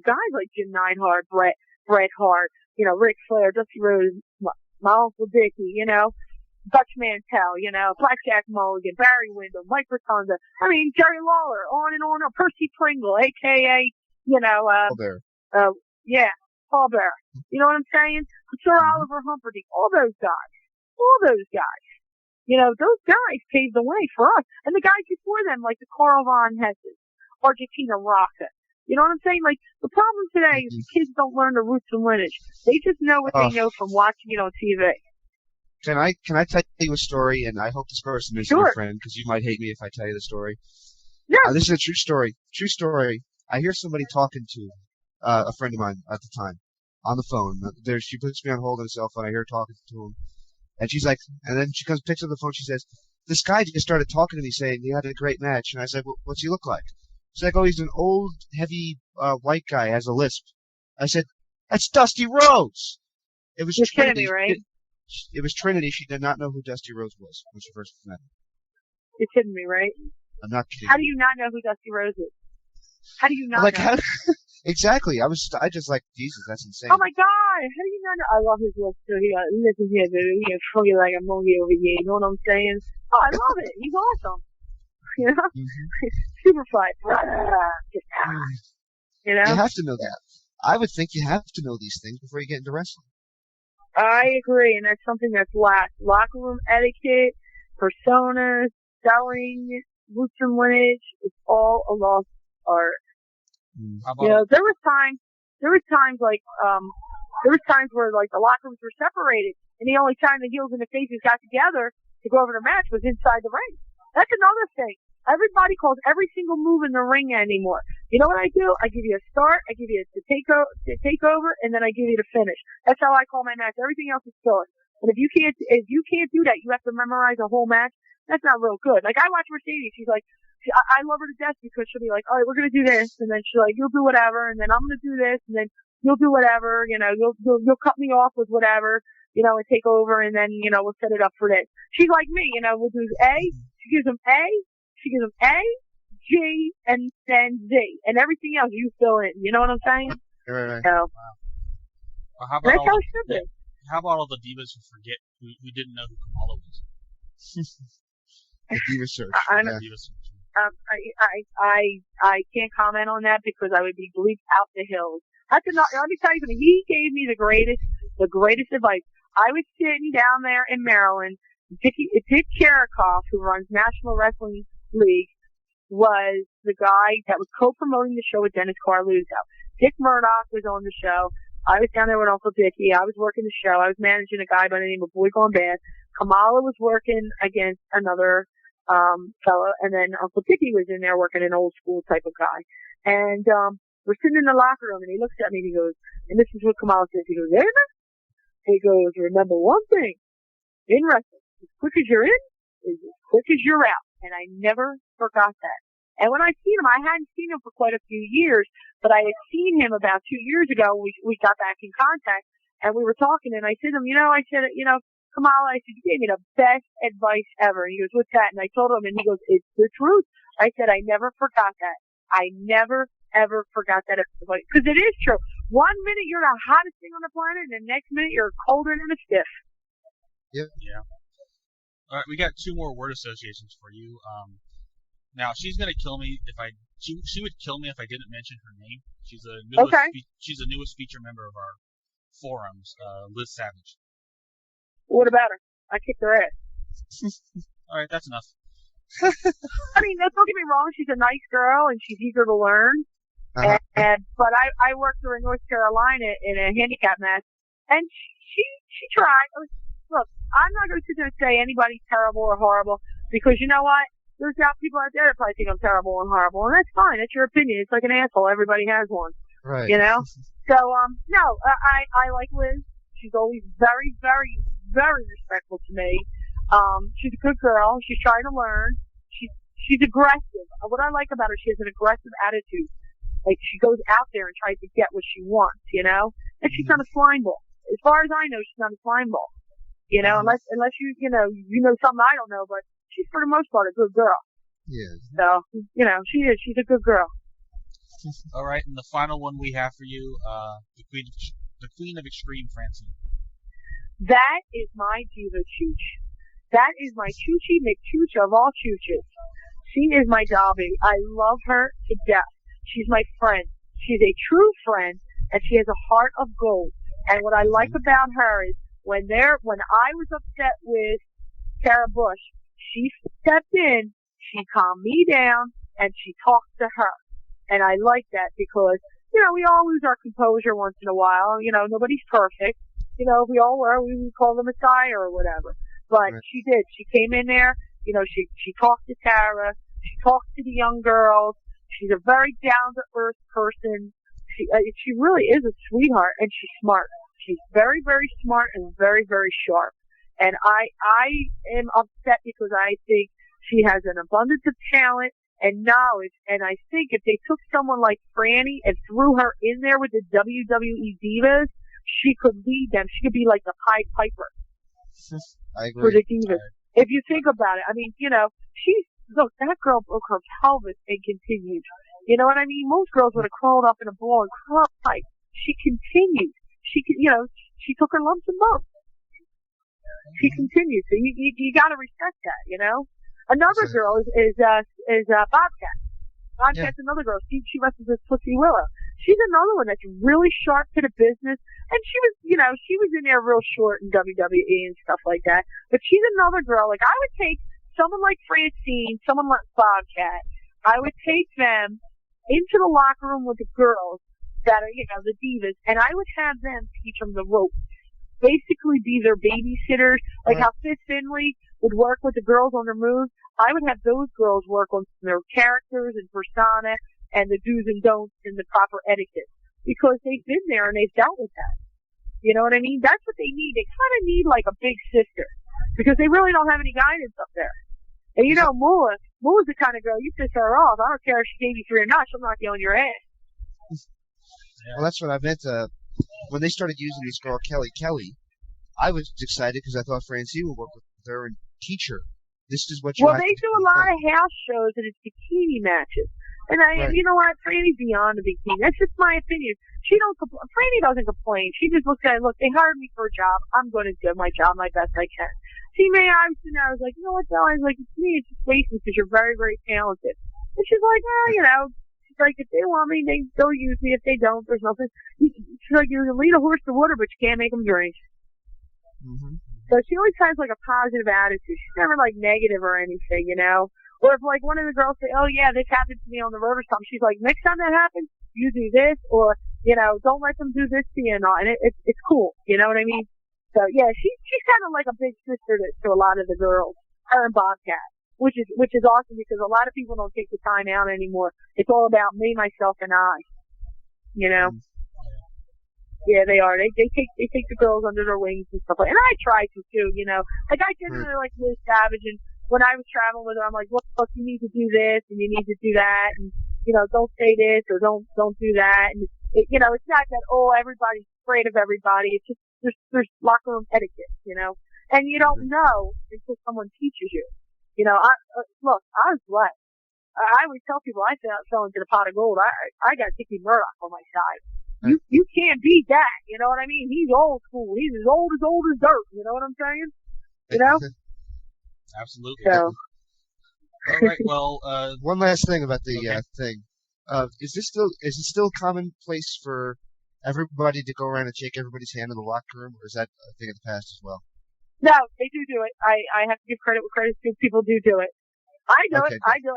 guys like Jim Neidhart, Bret Hart, Ric Flair, Dusty Rhodes, my Uncle Dickie, Dutch Mantel, Blackjack Mulligan, Barry Windham, Mike Rotunda, Jerry Lawler, on and on, Percy Pringle, a.k.a., Paul Bear. Paul Bear. You know what I'm saying? Sir Oliver Humperdinck, all those guys. Those guys paved the way for us. And the guys before them, like the Carl Von Hesses, Argentina Rocca. You know what I'm saying? Like, the problem today is the kids don't learn the roots and lineage. They just know what they know from watching it on TV. Can I tell you a story? And I hope this person is your friend, because you might hate me if I tell you the story. Yeah. This is a true story. True story. I hear somebody talking to a friend of mine at the time on the phone. She puts me on hold on the cell phone. I hear her talking to him. And she's like, and then she picks up the phone. She says, this guy just started talking to me saying he had a great match. And I said, well, what's he look like? She's like, oh, he's an old, heavy, white guy, has a lisp. I said, that's Dusty Rhodes. It was Trinity, right? It was Trinity. She did not know who Dusty Rhodes was when she first met him. You're kidding me, right? I'm not kidding. How do you not know who Dusty Rhodes is? How do you not know? Exactly. I just like, Jesus, that's insane. Oh my God! How do you not know? I love his voice too. Listen here, baby. He's funky like a monkey over here. You know what I'm saying? Oh, I love it. He's awesome. Super fight. You have to know that. I would think you have to know these things before you get into wrestling. I agree, and that's something that's lacked. Locker room etiquette, personas, selling, roots and lineage, it's all a lost art. There was times where like the locker rooms were separated, and the only time the heels and the faces got together to go over the match was inside the ring. That's another thing. Everybody calls every single move in the ring anymore. You know what I do? I give you a start, I give you the takeover, and then I give you the finish. That's how I call my match. Everything else is filler. And if you can't do that, you have to memorize a whole match. That's not real good. Like I watch Mercedes. She's like, I love her to death because she'll be like, all right, we're gonna do this, and then she's like, you'll do whatever, and then I'm gonna do this, and then you'll do whatever. You'll cut me off with whatever, and take over, and then we'll set it up for this. She's like me. We'll do A. She gives them A. She gives them A, G, and then Z, and everything else you fill in. You know what I'm saying? Right. So, Well, how about that's how it should be. How about all the divas who forget who didn't know who Kamala was? The diva search. Diva search. I can't comment on that because I would be bleeped out the hills. Let me tell you something. He gave me the greatest advice. I was sitting down there in Maryland. Dick Chirikoff, who runs National Wrestling League, was the guy that was co-promoting the show with Dennis Carluzzo. Dick Murdoch was on the show. I was down there with Uncle Dickie. I was working the show. I was managing a guy by the name of Boy Gone Bad. Kamala was working against another fella, and then Uncle Dickie was in there working an old school type of guy. And we're sitting in the locker room, and he looks at me and he goes, and this is what Kamala says. He goes, Aaron? He goes, remember one thing in wrestling. As quick as you're in is as quick as you're out. And I never forgot that. And when I seen him, I hadn't seen him for quite a few years, but I had seen him about 2 years ago. We got back in contact, and we were talking, and I said to him, Kamala, I said, you gave me the best advice ever. And he goes, what's that? And I told him, and he goes, it's the truth. I said, I never forgot that. I never, ever forgot that advice. Because it is true. 1 minute you're the hottest thing on the planet, and the next minute you're colder than a stiff. Yep. Yeah. All right, we got 2 more word associations for you. Now she's gonna kill me if she would kill me if I didn't mention her name. She's the newest feature member of our forums, Liz Savage. What about her? I kicked her ass. All right, that's enough. I mean, don't get me wrong. She's a nice girl and she's eager to learn. Uh-huh. But I worked her in North Carolina in a handicap match, and she tried. Look, I'm not going to sit there and say anybody's terrible or horrible, because you know what? There's people out there that probably think I'm terrible and horrible, and that's fine. That's your opinion. It's like an asshole. Everybody has one. Right. You know? So, no, I like Liz. She's always very, very, very respectful to me. She's a good girl. She's trying to learn. She's aggressive. What I like about her, she has an aggressive attitude. Like, she goes out there and tries to get what she wants, you know? And she's not a slime ball. As far as I know, she's not a slime ball. You know, unless you know something I don't know, but she's for the most part a good girl. Yeah. So, you know, she is. She's a good girl. All right, and the final one we have for you, the Queen of Extreme, Francine. That is my diva chooch. That is my choochie McChooch of all chooches. She is my Dobby. I love her to death. She's my friend. She's a true friend, and she has a heart of gold. And what I like about her is when I was upset with Sarah Bush, she stepped in, she calmed me down, and she talked to her. And I like that because, you know, we all lose our composure once in a while. You know, nobody's perfect. You know, if we all were, we would call the Messiah or whatever. But right. She did. She came in there, you know, she talked to Tara, she talked to the young girls. She's a very down-to-earth person. She really is a sweetheart, and she's smart. She's very, very smart and very, very sharp. And I am upset because I think she has an abundance of talent and knowledge. And I think if they took someone like Franny and threw her in there with the WWE Divas, she could lead them. She could be like the Pied Piper. I agree. For the Divas. If you think about it, I mean, you know, look, that girl broke her pelvis and continued. You know what I mean? Most girls would have crawled up in a ball and cried. She continued. She took her lumps and bumps. She continued. So you gotta respect that, you know? Another girl is Bobcat. Bobcat's another girl. She wrestles with Pussy Willow. She's another one that's really sharp to the business. And she was in there real short in WWE and stuff like that. But she's another girl. Like, I would take someone like Francine, someone like Bobcat. I would take them into the locker room with the girls that are, you know, the divas, and I would have them teach them the ropes. Basically be their babysitters, like how Fifth Finley would work with the girls on their moves. I would have those girls work on their characters and persona and the do's and don'ts and the proper etiquette, because they've been there and they've dealt with that. You know what I mean? That's what they need. They kind of need like a big sister, because they really don't have any guidance up there. And you know, Moore's the kind of girl, you piss her off, I don't care if she gave you 3 or not, she'll knock you on your ass. Well, that's what I meant. When they started using this girl, Kelly, I was excited because I thought Francine would work with her and teach her. This is what you Well, they do a lot of house shows and it's bikini matches. And you know what? Franny's beyond the bikini. That's just my opinion. Franny doesn't complain. She just looks at it, look, they hired me for a job. I'm going to do my job my best I can. See, me, I was like, you know what, Bill? I was like, to me, it's just wasting because you're very, very talented. And she's like, you know, she's like, if they want me, they'll use me. If they don't, there's nothing. She's like, you can lead a horse to water, but you can't make them drink. Mm-hmm. So she always has like a positive attitude. She's never like negative or anything, you know. Or if like one of the girls say, oh yeah, this happened to me on the road or something, she's like, next time that happens, you do this, or, you know, don't let them do this to you and all. And it's cool, you know what I mean? So yeah, she's kind of like a big sister to a lot of the girls, her and Bobcat, which is awesome because a lot of people don't take the time out anymore. It's all about me, myself, and I. You know? Yeah, they are. They take the girls under their wings and stuff like that. And I try to too, you know. Like I generally like Liz Savage, and when I was traveling with her, I'm like, look, you need to do this and you need to do that, and you know, don't say this or don't do that. And you know, it's not that everybody's afraid of everybody. It's just there's locker room etiquette, and you don't know until someone teaches you. Look, I was blessed. I always tell people I fell into the pot of gold. I got Dickie Murdoch on my side. You can't beat that. You know what I mean? He's old school. He's as old as dirt. You know what I'm saying? Absolutely. So. All right. Well, one last thing about the thing. Is it still commonplace for everybody to go around and shake everybody's hand in the locker room, or is that a thing of the past as well? No, they do it. I have to give credit where credit's due. People do it. I do it. I do it.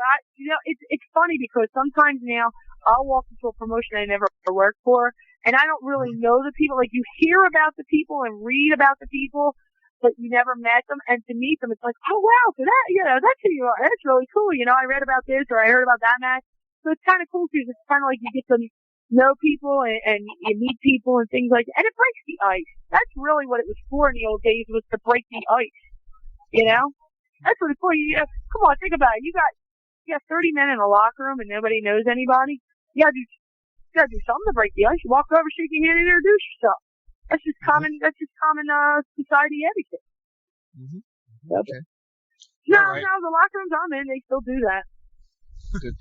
It's funny because sometimes now I'll walk into a promotion I never worked for, and I don't really know the people. Like, you hear about the people and read about the people, but you never met them. And to meet them, it's like, oh wow, so that's who you are. That's really cool. I read about this or I heard about that match. So it's kind of cool because it's kind of like you get to know people and you meet people and things like that. And it breaks the ice. That's really what it was for in the old days, was to break the ice. That's what it's for. Come on, think about it. You got 30 men in a locker room and nobody knows anybody. You gotta do something to break the ice. You walk over, shake your hand, and introduce yourself. That's just common. That's just common society etiquette. Mm-hmm. Okay. Okay. No, All right. no, the locker rooms I'm in, they still do that. Good.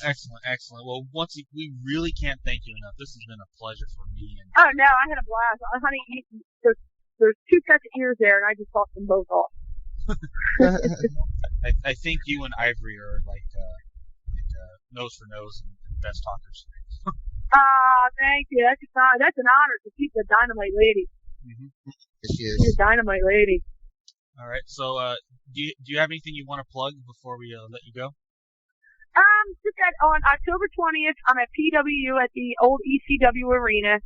Excellent. Well, we really can't thank you enough. This has been a pleasure for me. And Oh no, I had a blast, honey. There's two sets of ears there, and I just talked them both off. I think you and Ivory are like nose for nose and best talkers. Thank you. That's an honor to keep the Dynamite lady. Mm-hmm. She is. She's a Dynamite lady. All right. So, do you have anything you want to plug before we let you go? Just that on October 20th, I'm at PW at the old ECW arena.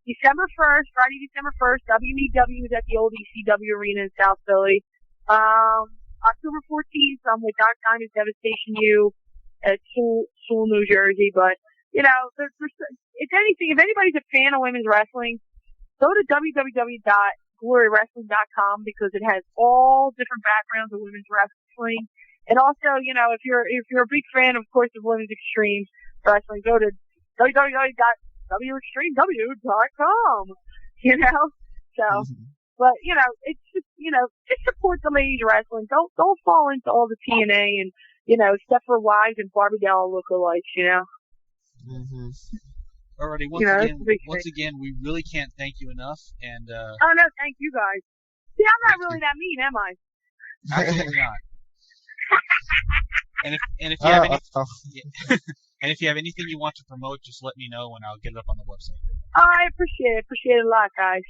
December 1st, Friday, December 1st, WEW is at the old ECW arena in South Philly. October 14th, I'm with Doc Diamond's Devastation U at Sewell, New Jersey. But, if anybody's a fan of women's wrestling, go to www.glorywrestling.com because it has all different backgrounds of women's wrestling. And also, if you're a big fan, of course, of women's extreme wrestling, go to www.wextremew.com. So, but it's just just support the ladies wrestling. Don't fall into all the TNA and Steph Wives and Barbie Doll lookalikes. Mm-hmm. Alrighty. Once again, we really can't thank you enough. And oh no, thank you guys. See, I'm not really that mean, am I? absolutely not. And if you have and if you have anything you want to promote, just let me know and I'll get it up on the website. Oh, I appreciate it. Appreciate it a lot, guys.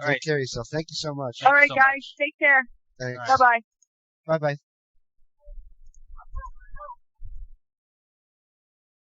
All right. Take care of yourself. Thank you so much. All right, so guys. much. Take care. Thanks. All right. Bye-bye. Bye-bye.